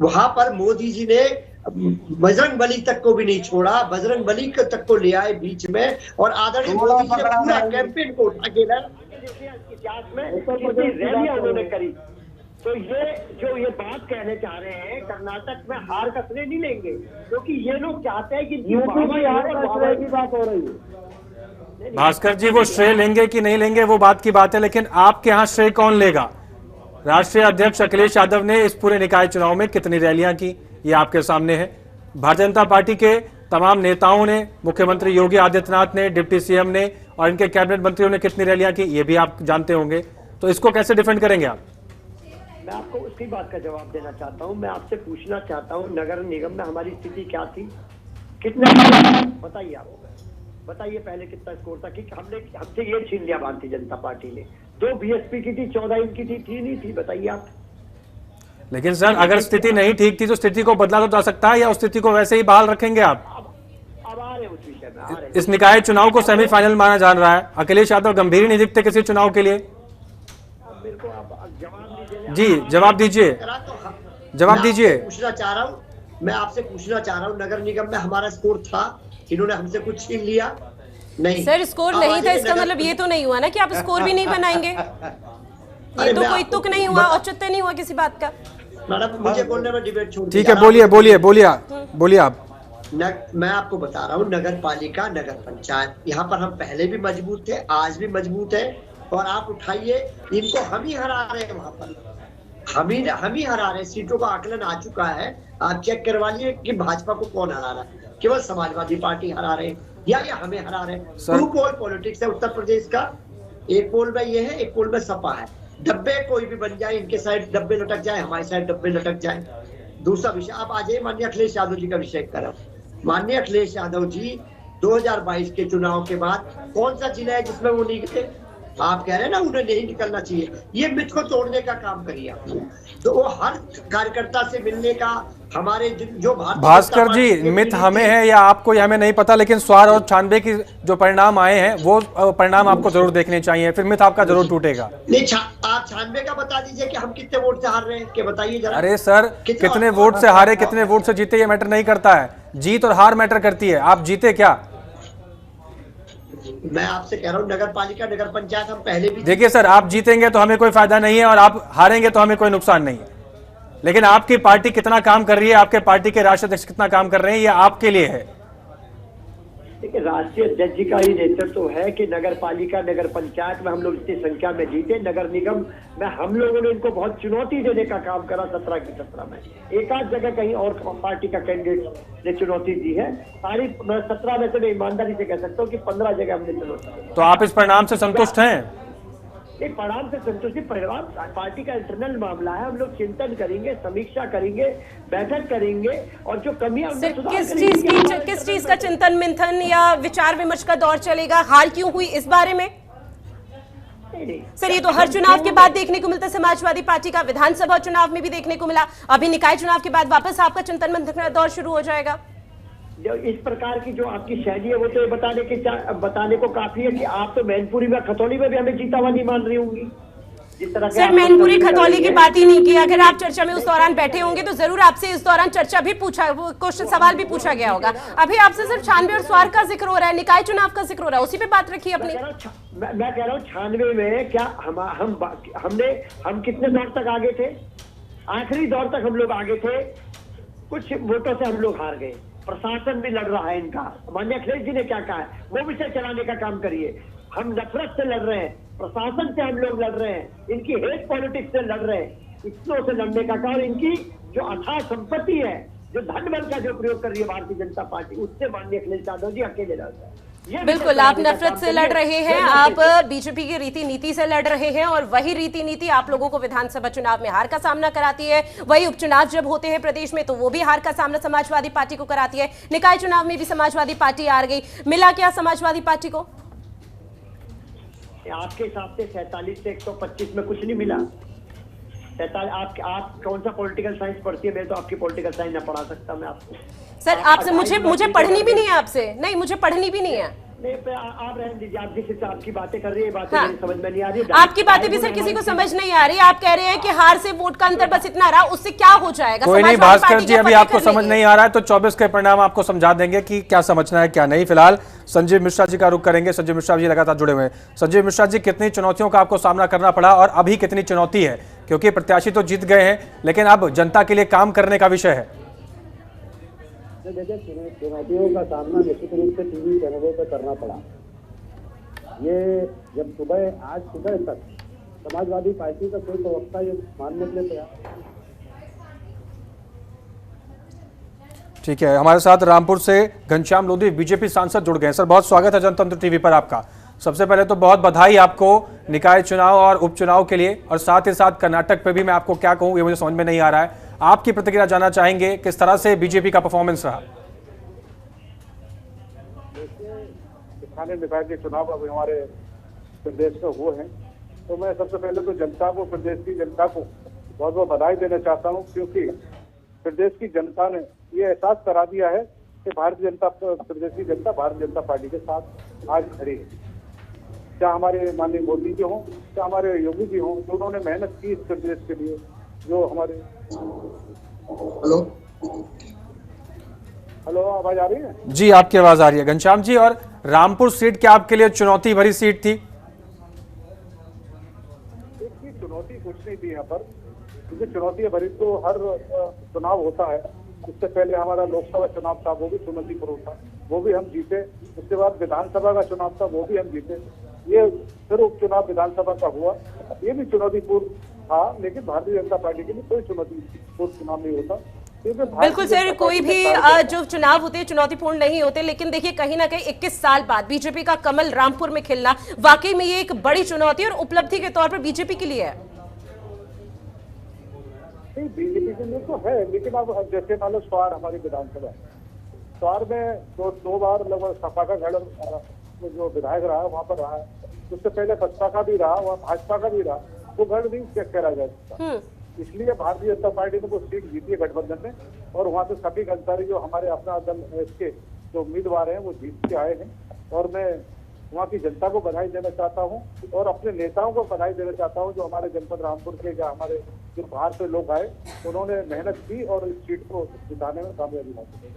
वहां पर मोदी जी ने बजरंग बली तक को भी नहीं छोड़ा, बजरंग बली तक को ले आए बीच में, और आदरणीय मोदी जी ने पूरा कैंपेन को उठा के इतिहास में रैलियां उन्होंने करी। तो ये बात कहने चाह रहे हैं, कर्नाटक में हार का श्रेय नहीं लेंगे, क्योंकि ये लोग चाहते हैं कि यूपी की हार का श्रेय की बात हो रही है। भास्कर जी, वो श्रेय लेंगे कि नहीं लेंगे वो बात की बात है, लेकिन आपके यहाँ श्रेय कौन लेगा? राष्ट्रीय अध्यक्ष अखिलेश यादव ने इस पूरे निकाय चुनाव में कितनी रैलियां की, ये आपके सामने है। भारतीय जनता पार्टी के तमाम नेताओं ने, मुख्यमंत्री योगी आदित्यनाथ ने, डिप्टी सीएम ने और इनके कैबिनेट मंत्रियों ने कितनी रैलियां की, ये भी आप जानते होंगे। तो इसको कैसे डिफेंड करेंगे आप? मैं आपको उसी बात का जवाब देना चाहता हूं। मैं आपसे पूछना चाहता हूं, नगर निगम में हमारी स्थिति क्या थी, कितने बताइए आप, बताइए पहले कितना स्कोर था कि हमसे ये छीन लिया भारतीय जनता पार्टी ने। 2 बीएसपी की थी, 14 इनकी थी नहीं थी, बताइए आप। लेकिन सर, अगर स्थिति नहीं ठीक थी तो स्थिति को बदला तो जा सकता है, या उस स्थिति को वैसे ही बहाल रखेंगे आप? अब आ रहे उस विषय में। इस निकाय चुनाव को सेमीफाइनल माना जा रहा है। अखिलेश यादव गंभीर नहीं दिखते किसी चुनाव के लिए। मेरे को आप जवाब दीजिए। जी, जवाब दीजिए, जवाब दीजिए। पूछना चाह रहा हूँ, मैं आपसे पूछना चाह रहा हूँ, नगर निगम में हमारा स्कोर था, इन्होंने हमसे कुछ छीन लिया? नहीं सर, स्कोर नहीं था, इसका मतलब ये तो नहीं हुआ ना कि आप स्कोर भी नहीं बनाएंगे। ये तो कोई तुक नहीं हुआ, औचित्य नहीं हुआ किसी बात का। मैडम, मुझे बोलने में डिबेट छोड़ ठीक है, बोलिए आप। मैं आपको बता रहा हूँ, नगर पालिका, नगर पंचायत, यहाँ पर हम पहले भी मजबूत थे, आज भी मजबूत है। और आप उठाइए, इनको हम ही हरा रहे हैं, वहां पर हम ही हरा रहे हैं। सीटों का आकलन आ चुका है, आप चेक करवा लिए कि भाजपा को कौन हरा रहा है। केवल समाजवादी पार्टी हरा रहे हैं या हमें हरा रहे हैं। 2 पोल पॉलिटिक्स है उत्तर प्रदेश का। एक पोल में ये है, एक पोल में सपा है। डब्बे कोई भी बन जाए, इनके साइड डब्बे लटक जाए, हमारी साइड डब्बे लटक जाए। दूसरा विषय, आप आ जाइए माननीय अखिलेश यादव जी का विषय करें। माननीय अखिलेश यादव जी 2022 के चुनाव के बाद कौन सा जिला है जिसमें वो नहीं गए? आप कह रहे हैं ना उन्हें नहीं निकलना चाहिए, ये मिथ को तोड़ने का काम करिए आप। तो वो हर कार्यकर्ता से मिलने का हमारे जो भास्कर जी, मिथ हमें है या आपको या हमें नहीं पता, लेकिन स्वार और 96 की जो परिणाम आए हैं वो परिणाम आपको जरूर देखने चाहिए, फिर मिथ आपका जरूर टूटेगा। नहीं, आप 96 का बता दीजिए कि हम कितने वोट से हार रहे हैं, कि बताइए जरा। अरे सर, कितने वोट से हारे कितने वोट से जीते ये मैटर नहीं करता है, जीत और हार मैटर करती है। आप जीते क्या? मैं आपसे कह रहा हूँ नगर पालिका नगर पंचायत हम पहले भी। देखिए सर, आप जीतेंगे तो हमें कोई फायदा नहीं है और आप हारेंगे तो हमें कोई नुकसान नहीं है, लेकिन आपकी पार्टी कितना काम कर रही है, आपके पार्टी के राष्ट्रीय अध्यक्ष कितना काम कर रहे हैं, ये आपके लिए है। देखिए, राष्ट्रीय अध्यक्ष जी का ही नेतृत्व है कि नगर पालिका नगर पंचायत में हम लोग इतनी संख्या में जीते। नगर निगम में हम लोगों ने इनको बहुत चुनौती देने का काम करा 17 की 17 में। एक आध जगह कहीं और पार्टी का कैंडिडेट ने चुनौती दी है, सारी 17 में से मैं ईमानदारी से कह सकता हूँ कि 15 जगह हमने चुनौती दी। तो आप इस परिणाम से संतुष्ट हैं? एक परिणाम से संतुष्टि, परिणाम पार्टी का इंटरनल मामला है। हम लोग चिंतन करेंगे, समीक्षा करेंगे, बैठक करेंगे और जो कमियां किस चीज का चिंतन मंथन या विचार विमर्श का दौर चलेगा? हार क्यों हुई इस बारे में? सर, ये तो हर चुनाव के बाद देखने को मिलता है। समाजवादी पार्टी का विधानसभा चुनाव में भी देखने को मिला, अभी निकाय चुनाव के बाद वापस आपका चिंतन मंथन का दौर शुरू हो जाएगा। जो इस प्रकार की जो आपकी शैली है वो तो बताने को काफी है कि आप तो मैनपुरी में खतौली में भी हमें जीता हुआ नहीं मान रही होंगी। जिस तरह सर, मैनपुरी खतौली की बात ही नहीं की। अगर आप चर्चा में उस दौरान बैठे होंगे तो जरूर आपसे इस दौरान चर्चा भी क्वेश्चन सवाल भी पूछा गया होगा। अभी आपसे सिर्फ 96 और स्वार का जिक्र हो रहा है, निकाय चुनाव का जिक्र हो रहा है, उसी पे बात रखिए अपनी। मैं कह रहा हूँ 96 में क्या हम कितने दौर तक आगे थे? आखिरी दौर तक हम लोग आगे थे, कुछ वोटों से हम लोग हार गए। प्रशासन भी लड़ रहा है इनका, माननीय अखिलेश जी ने क्या कहा है वो विषय चलाने का काम करिए। हम नफरत से लड़ रहे हैं, प्रशासन से हम लोग लड़ रहे हैं, इनकी हेट पॉलिटिक्स से लड़ रहे हैं। इतनों से लड़ने का काम, इनकी जो अथाह संपत्ति है, जो धन बल का जो प्रयोग कर रही है भारतीय जनता पार्टी, उससे माननीय अखिलेश यादव जी अकेले लड़ते हैं। बिल्कुल, आप नफरत से लड़ रहे हैं, आप बीजेपी की रीति नीति से लड़ रहे हैं और वही रीति नीति आप लोगों को विधानसभा चुनाव में हार का सामना कराती है। वही उपचुनाव जब होते हैं प्रदेश में तो वो भी हार का सामना समाजवादी पार्टी को कराती है। निकाय चुनाव में भी समाजवादी पार्टी हार गई। मिला क्या समाजवादी पार्टी को? आपके हिसाब से 47 से 125 में कुछ नहीं मिला। आप कौन सा पॉलिटिकल साइंस पढ़ती है? मैं तो आपकी पॉलिटिकल साइंस ना पढ़ा सकता मैं आपको। सर, आपसे मुझे पढ़नी भी नहीं है, आपसे नहीं, मुझे पढ़नी भी नहीं है। नहीं, आप रहने दीजिए। आप जिस हिसाब की बातें कर रही है, बातें मेरी समझ में नहीं आ रही। आपकी बातें भी सर किसी को समझ नहीं आ रही। आप कह रहे हैं कि हार से वोट का अंतर बस इतना रहा, उससे क्या हो जाएगा? कोई नहीं भास्कर जी, अभी आपको समझ नहीं आ रहा है तो 24 के परिणाम आपको समझा देंगे कि क्या समझना है क्या नहीं। फिलहाल संजीव मिश्रा जी का रुख करेंगे। संजीव मिश्रा जी लगातार जुड़े हुए हैं। संजीव मिश्रा जी, कितनी चुनौतियों का आपको सामना करना पड़ा और अभी कितनी चुनौती है? क्योंकि प्रत्याशी तो जीत गए हैं, लेकिन अब जनता के लिए काम करने का विषय है। देखिए, चुनौतियों का सामना निश्चित रूप से टीवी चैनलों पर करना पड़ा। ये जब आज सुबह तक समाजवादी पार्टी का कोई प्रवक्ता ये मानने के लिए तैयार। ठीक है, हमारे साथ रामपुर से घनश्याम लोधी बीजेपी सांसद जुड़ गए। सर, बहुत स्वागत है जनतंत्र टीवी पर आपका। सबसे पहले तो बहुत बधाई आपको निकाय चुनाव और उपचुनाव के लिए, और साथ ही साथ कर्नाटक पे भी मैं आपको क्या कहूं ये मुझे समझ में नहीं आ रहा है। आपकी प्रतिक्रिया जानना चाहेंगे, किस तरह से बीजेपी का परफॉर्मेंस रहा? स्थानीय निकाय के चुनाव अब हमारे प्रदेश में हुए हैं, तो मैं सबसे पहले तो जनता को, प्रदेश की जनता को बहुत बहुत बधाई देना चाहता हूं, क्योंकि प्रदेश की जनता ने ये एहसास करा दिया है कि प्रदेश की जनता भारतीय जनता पार्टी के साथ आज खड़ी है। चाहे हमारे माननीय मोदी जी हों, चाहे हमारे योगी जी हों, जो उन्होंने मेहनत की इस प्रदेश के लिए, जो हमारे हेलो आवाज आ रही है? जी, आपकी आवाज आ रही है घनश्याम जी। और रामपुर सीट क्या आपके लिए चुनौती भरी सीट थी? चुनौती कुछ नहीं थी यहाँ पर, क्योंकि चुनौती भरी तो हर चुनाव होता है। इससे पहले हमारा लोकसभा चुनाव था, वो भी चुनौतीपूर्ण था, वो भी हम जीते। उसके बाद विधानसभा का चुनाव था, वो भी हम जीते। ये फिर उपचुनाव विधानसभा का हुआ, ये भी चुनौतीपूर्ण था, लेकिन भारतीय जनता पार्टी के लिए कोई चुनौतीपूर्ण चुनाव नहीं होता। बिल्कुल सर, कोई भी जो चुनाव होते हैं चुनौतीपूर्ण नहीं होते, लेकिन देखिए कहीं ना कहीं 21 साल बाद बीजेपी का कमल रामपुर में खिलना वाकई में ये एक बड़ी चुनौती और उपलब्धि के तौर पर बीजेपी के लिए है। बीजेपी के लिए तो है, लेकिन अब जैसे मान लो स्वार हमारी विधानसभा, स्वार में दो बार लगभग सपा का गढ़ जो विधायक रहा है वहाँ पर रहा है, उससे पहले बसपा का भी रहा, वहाँ भाजपा का भी रहा, वो गढ़ नहीं चेक करा जा सकता। इसलिए भारतीय जनता पार्टी ने वो सीट जीती है गठबंधन में, और वहाँ से सभी अंसारी जो हमारे अपना दल इसके जो उम्मीदवार हैं वो जीत के आए हैं। और मैं वहाँ की जनता को बधाई देना चाहता हूँ और अपने नेताओं को बधाई देना चाहता हूँ जो हमारे जनपद रामपुर के या हमारे जो बाहर से लोग आए, उन्होंने मेहनत की और इस सीट को जिताने में कामयाबी हासिल।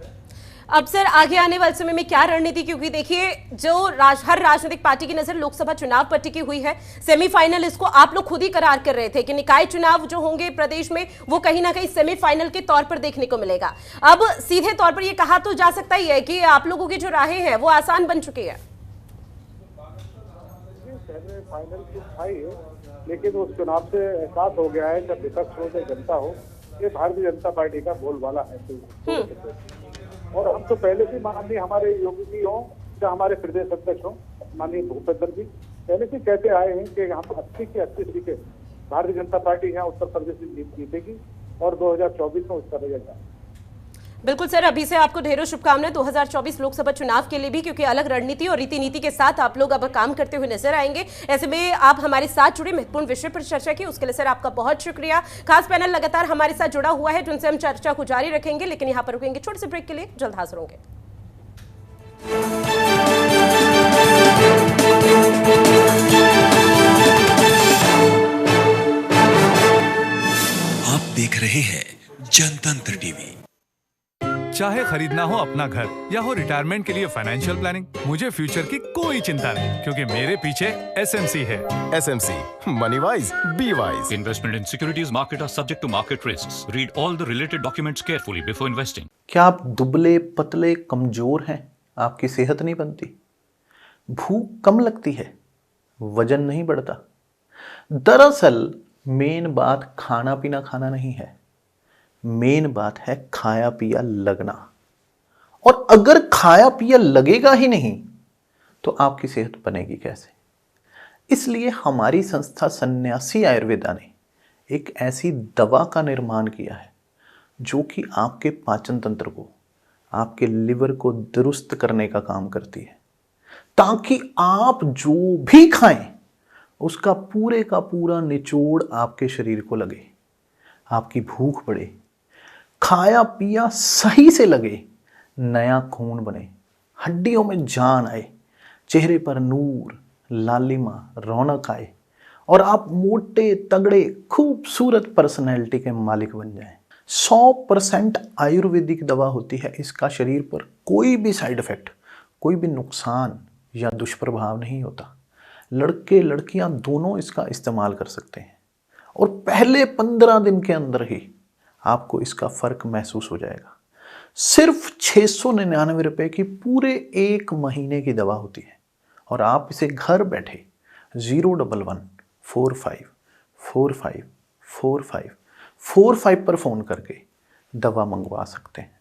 अब सर आगे आने वाले समय में क्या रणनीति, क्योंकि देखिए जो हर राजनीतिक पार्टी की नजर लोकसभा चुनाव पर टिकी हुई है, सेमीफाइनल इसको आप लोग खुद ही करार कर रहे थे कि निकाय चुनाव जो होंगे प्रदेश में वो कहीं ना कहीं सेमीफाइनल के तौर पर देखने को मिलेगा। अब सीधे तौर पर ये कहा तो जा सकता ही है कि आप लोगों की जो राहें हैं वो आसान बन चुकी है। फाइनल की आई है, लेकिन उस चुनाव से एहसास हो गया है जब विपक्ष हो चाहे जनता हो, ये भारतीय जनता पार्टी का बोलबाला है। और हम तो पहले से माननीय हमारे योगी जी हों या हमारे प्रदेश अध्यक्ष हों माननीय भूपेंद्र जी पहले से कहते आए हैं कि यहाँ पर 80 की 80 सीटें भारतीय जनता पार्टी यहाँ उत्तर प्रदेश में जीतेगी और 2024 में उसका रिजल्ट। बिल्कुल सर, अभी से आपको ढेरों शुभकामनाएं 2024 लोकसभा चुनाव के लिए भी, क्योंकि अलग रणनीति और रीति नीति के साथ आप लोग अब काम करते हुए नजर आएंगे। ऐसे में आप हमारे साथ जुड़े महत्वपूर्ण विषय पर चर्चा की, उसके लिए सर आपका बहुत शुक्रिया। खास पैनल लगातार हमारे साथ जुड़ा हुआ है जिनसे हम चर्चा को जारी रखेंगे, लेकिन यहाँ पर रुकेंगे छोटे से ब्रेक के लिए, जल्द हाजिर होंगे। आप देख रहे हैं जनतंत्र टीवी। चाहे खरीदना हो अपना घर या हो रिटायरमेंट के लिए फाइनेंशियल प्लानिंग, मुझे फ्यूचर की कोई चिंता नहीं, क्योंकि मेरे पीछे एसएमसी है। SMC, money wise, be wise. Investment in securities market are subject to market risks. Read all the related documents carefully before investing. क्या आप दुबले पतले कमजोर हैं? आपकी सेहत नहीं बनती, भूख कम लगती है, वजन नहीं बढ़ता? दरअसल मेन बात खाना पीना खाना नहीं है, मेन बात है खाया पिया लगना। और अगर खाया पिया लगेगा ही नहीं तो आपकी सेहत बनेगी कैसे? इसलिए हमारी संस्था सन्यासी आयुर्वेदा ने एक ऐसी दवा का निर्माण किया है जो कि आपके पाचन तंत्र को, आपके लिवर को दुरुस्त करने का काम करती है, ताकि आप जो भी खाएं उसका पूरे का पूरा निचोड़ आपके शरीर को लगे, आपकी भूख बढ़े, खाया पिया सही से लगे, नया खून बने, हड्डियों में जान आए, चेहरे पर नूर, लालिमा, रौनक आए और आप मोटे तगड़े खूबसूरत पर्सनैलिटी के मालिक बन जाएं। 100% आयुर्वेदिक दवा होती है, इसका शरीर पर कोई भी साइड इफेक्ट, कोई भी नुकसान या दुष्प्रभाव नहीं होता। लड़के लड़कियां दोनों इसका इस्तेमाल कर सकते हैं और पहले 15 दिन के अंदर ही आपको इसका फर्क महसूस हो जाएगा। सिर्फ 699 रुपए की पूरे 1 महीने की दवा होती है और आप इसे घर बैठे 01145454545 पर फोन करके दवा मंगवा सकते हैं।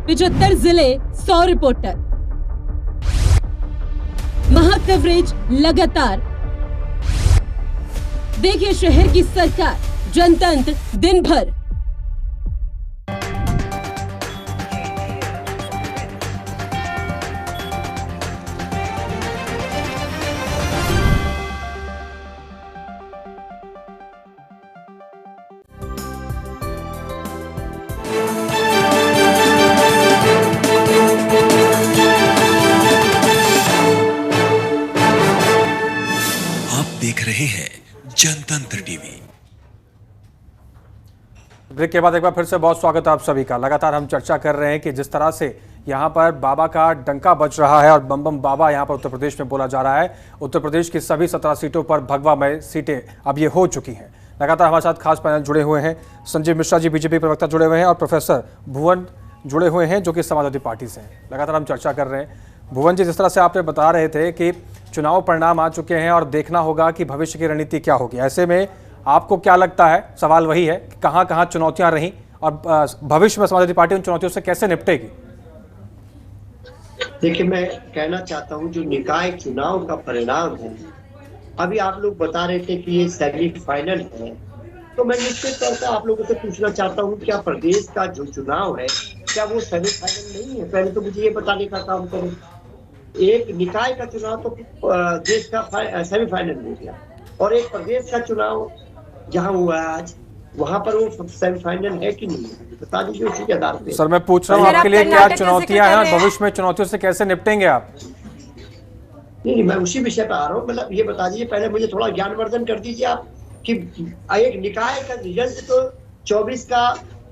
75 जिले 100 रिपोर्टर, महा कवरेज लगातार। देखिए शहर की सरकार, जनतंत्र दिन भर। आप देख रहे हैं जनतंत्र टीवी। ब्रेक के बाद एक बार फिर से बहुत स्वागत है आप सभी का। लगातार हम चर्चा कर रहे हैं कि जिस तरह से यहाँ पर बाबा का डंका बज रहा है और बम बम बाबा यहाँ पर उत्तर प्रदेश में बोला जा रहा है। उत्तर प्रदेश की सभी 17 सीटों पर भगवामय सीटें अब ये हो चुकी हैं। लगातार हमारे साथ खास पैनल जुड़े हुए हैं। संजीव मिश्रा जी बीजेपी प्रवक्ता जुड़े हुए हैं और प्रोफेसर भुवन जुड़े हुए हैं जो कि समाजवादी पार्टी से हैं। लगातार हम चर्चा कर रहे हैं। भुवन जी, जिस तरह से आपने बता रहे थे कि चुनाव परिणाम आ चुके हैं और देखना होगा कि भविष्य की रणनीति क्या होगी, ऐसे में आपको क्या लगता है, सवाल वही है कि कहां कहां चुनौतियां रहीं और भविष्य में समाजवादी पार्टी उन चुनौतियों से कैसे निपटेगी? देखिए, मैं कहना चाहता हूं जो निकाय चुनाव का परिणाम है, अभी आप लोग बता रहे थे कि ये सेमीफाइनल है, तो मैं निश्चित तौर पर आप लोगों से पूछना चाहता हूं क्या प्रदेश का जो चुनाव है क्या वो सेमीफाइनल नहीं है? पहले तो मुझे ये बताने का काम करें। एक निकाय का चुनाव तो देश का सेमीफाइनल हो गया, और एक प्रदेश का चुनाव जहां हुआ है आज, वहां पर वो सेमीफाइनल है कि नहीं है, बता दीजिए उसी के आधार पे। सर मैं पूछ रहा हूँ आपके लिए क्या चुनौतियां हैं और भविष्य में चुनौतियों से कैसे निपटेंगे आप? नहीं, मैं उसी विषय पे आ रहा हूँ। मतलब ये बता दीजिए, पहले मुझे थोड़ा ज्ञानवर्धन कर दीजिए आप कि एक निकाय का रिजल्ट तो 24 का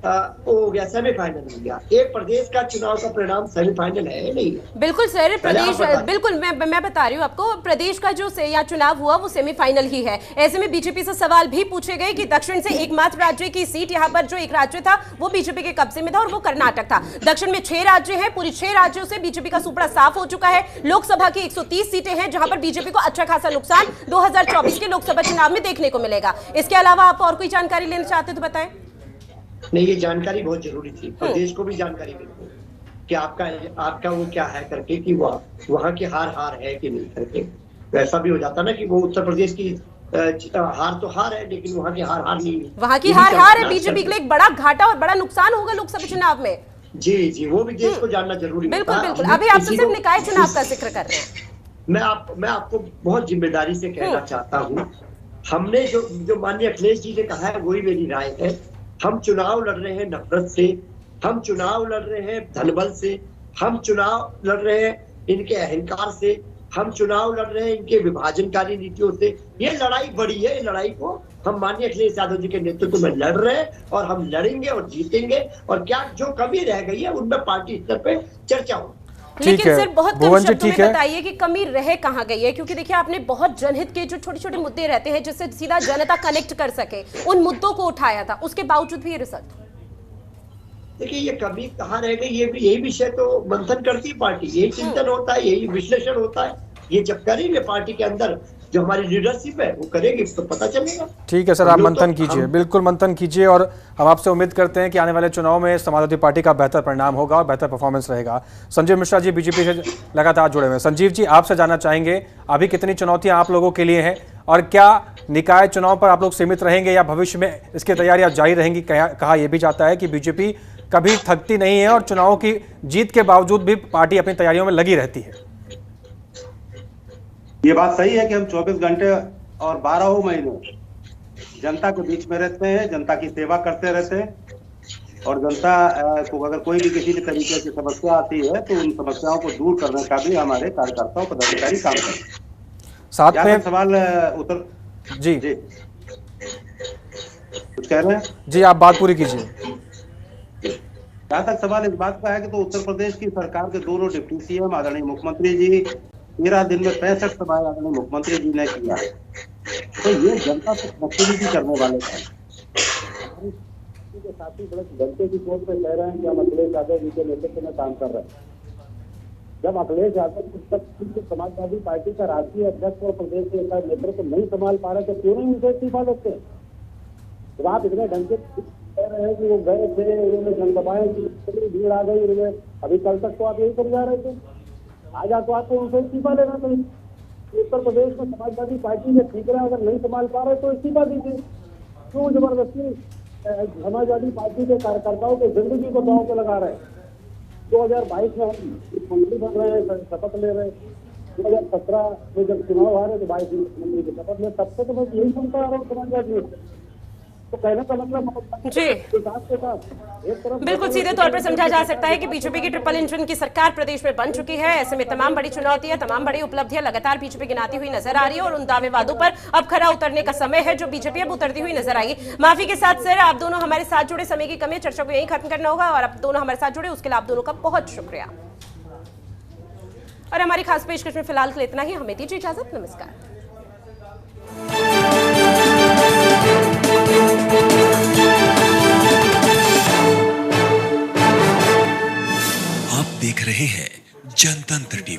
वो हो गया, सेमीफाइनल हो गया। एक प्रदेश का चुनाव का परिणाम सेमीफाइनल है नहीं है? बिल्कुल सर, प्रदेश बिल्कुल मैं बता रही हूँ आपको, प्रदेश का जो यहाँ चुनाव हुआ वो सेमीफाइनल ही है। ऐसे में बीजेपी से सवाल भी पूछे गए कि दक्षिण से एकमात्र राज्य की सीट, यहाँ पर जो एक राज्य था वो बीजेपी के कब्जे में था और वो कर्नाटक था। दक्षिण में 6 राज्य हैं, पूरी 6 राज्यों से बीजेपी का सुपड़ा साफ हो चुका है। लोकसभा की 130 सीटें हैं जहां पर बीजेपी को अच्छा खासा नुकसान 2024 के लोकसभा चुनाव में देखने को मिलेगा। इसके अलावा आप और कोई जानकारी लेना चाहते तो बताएं। नहीं, ये जानकारी बहुत जरूरी थी, प्रदेश को भी जानकारी मिलती कि आपका वो क्या है करके, कि वहाँ की हार है कि नहीं करके। तो ऐसा भी हो जाता ना कि वो उत्तर प्रदेश की हार तो हार है, लेकिन वहाँ की हार नहीं है। वहाँ की हार है बीजेपी के लिए एक बड़ा घाटा और बड़ा नुकसान होगा लोकसभा चुनाव में। जी, वो भी देश को जानना जरूरी है। बिल्कुल। अभी आप तो सिर्फ निकाय चुनाव का जिक्र कर रहे हैं। मैं आपको बहुत जिम्मेदारी से कहना चाहता हूँ, हमने जो माननीय अखिलेश जी ने कहा है वही मेरी राय है। हम चुनाव लड़ रहे हैं नफरत से, हम चुनाव लड़ रहे हैं धनबल से, हम चुनाव लड़ रहे हैं इनके अहंकार से, हम चुनाव लड़ रहे हैं इनके विभाजनकारी नीतियों से। ये लड़ाई बड़ी है, इस लड़ाई को हम माननीय अखिलेश यादव जी के नेतृत्व में लड़ रहे हैं और हम लड़ेंगे और जीतेंगे। और क्या जो कमी रह गई है उनमें पार्टी स्तर पे चर्चा हो। लेकिन सर बहुत कम शब्दों में बताइए कि कमी रह कहाँ गई है, क्योंकि देखिए आपने बहुत जनहित के जो छोटे छोटे मुद्दे रहते हैं जिससे सीधा जनता कनेक्ट कर सके, उन मुद्दों को उठाया था, उसके बावजूद भी ये रिजल्ट। देखिए ये कमी कहाँ रह गई, यही विषय तो मंथन करती है पार्टी, यही चिंतन होता है, यही विश्लेषण होता है। ये जब करेंगे पार्टी के अंदर जो हमारी लीडरशिप है वो करेगी तो पता चलेगा। ठीक है सर, आप मंथन कीजिए, बिल्कुल मंथन कीजिए और हम आपसे उम्मीद करते हैं कि आने वाले चुनाव में समाजवादी पार्टी का बेहतर परिणाम होगा और बेहतर परफॉर्मेंस रहेगा। संजीव मिश्रा जी बीजेपी से लगातार जुड़े हुए हैं। संजीव जी आपसे जानना चाहेंगे अभी कितनी चुनौतियां आप लोगों के लिए हैं और क्या निकाय चुनाव पर आप लोग सीमित रहेंगे या भविष्य में इसकी तैयारियां जारी रहेंगी? कहा यह भी जाता है कि बीजेपी कभी थकती नहीं है और चुनाव की जीत के बावजूद भी पार्टी अपनी तैयारियों में लगी रहती है। ये बात सही है कि हम 24 घंटे और 12 महीने जनता के बीच में रहते हैं, जनता की सेवा करते रहते हैं और जनता को अगर कोई भी किसी भी तरीके की समस्या आती है तो उन समस्याओं को दूर करने का भी हमारे कार्यकर्ता और पदाधिकारी काम करते हैं। साथ में सवाल उत्तर जी कुछ कह रहे हैं? जी आप बात पूरी कीजिए। जहाँ तक सवाल इस बात का है कि तो उत्तर प्रदेश की सरकार के दोनों डिप्टी सीएम आदरणीय मुख्यमंत्री जी 13 दिन में 65 सभाएं आदरणीय मुख्यमंत्री जी ने किया है, तो ये जनता से कनेक्टिविटी करने वाले हैं। साथी बड़े जनता की सोच पे कह रहे हैं कि हम अखिलेश यादव जी के नेतृत्व में काम कर रहे हैं। जब अखिलेश यादव समाजवादी पार्टी का राष्ट्रीय अध्यक्ष और प्रदेश के नेतृत्व नहीं संभाल पा रहे तो क्यों नहीं उनसे इस्तीफा देते? जब आप इतने ढंग से कह रहे हैं कि वो गए थे, उन्होंने जनसभाएं की, भीड़ आ गई उन्होंने, अभी कल तक तो आप यही कर जा रहे थे। आज तो आपको उनसे इस्तीफा लेना चाहिए। उत्तर प्रदेश में समाजवादी पार्टी में ठीक रहे, अगर नहीं संभाल पा रहे तो इस्तीफा दीजिए। क्यों जबरदस्ती समाजवादी पार्टी के कार्यकर्ताओं की जिंदगी को दांव पे लगा रहे हैं? 2022 में हम मंत्री बन रहे हैं, शपथ ले रहे हैं। 2017 में जब चुनाव आ रहे तो 22 मंत्री की शपथ ले, तब से तो मैं यही सुनता आ रहा हूँ समाजवादी। तो कहने का मतलब जी बिल्कुल सीधे तौर पर समझा जा सकता है कि बीजेपी की ट्रिपल इंजन की सरकार प्रदेश में बन चुकी है। ऐसे में तमाम बड़ी चुनौतियां, तमाम बड़ी उपलब्धियां लगातार बीजेपी गिनाती हुई नजर आ रही है और उन दावेवादों पर अब खरा उतरने का समय है जो बीजेपी अब उतरती हुई नजर आएगी। माफी के साथ सर आप दोनों हमारे साथ जुड़े, समय की कमी है, चर्चा को यही खत्म करना होगा और आप दोनों हमारे साथ जुड़े उसके लिए आप दोनों का बहुत शुक्रिया। और हमारी खास पेशकश में फिलहाल के लिए इतना ही, हमें दीजिए इजाजत, नमस्कार। आप देख रहे हैं जनतंत्र टीवी।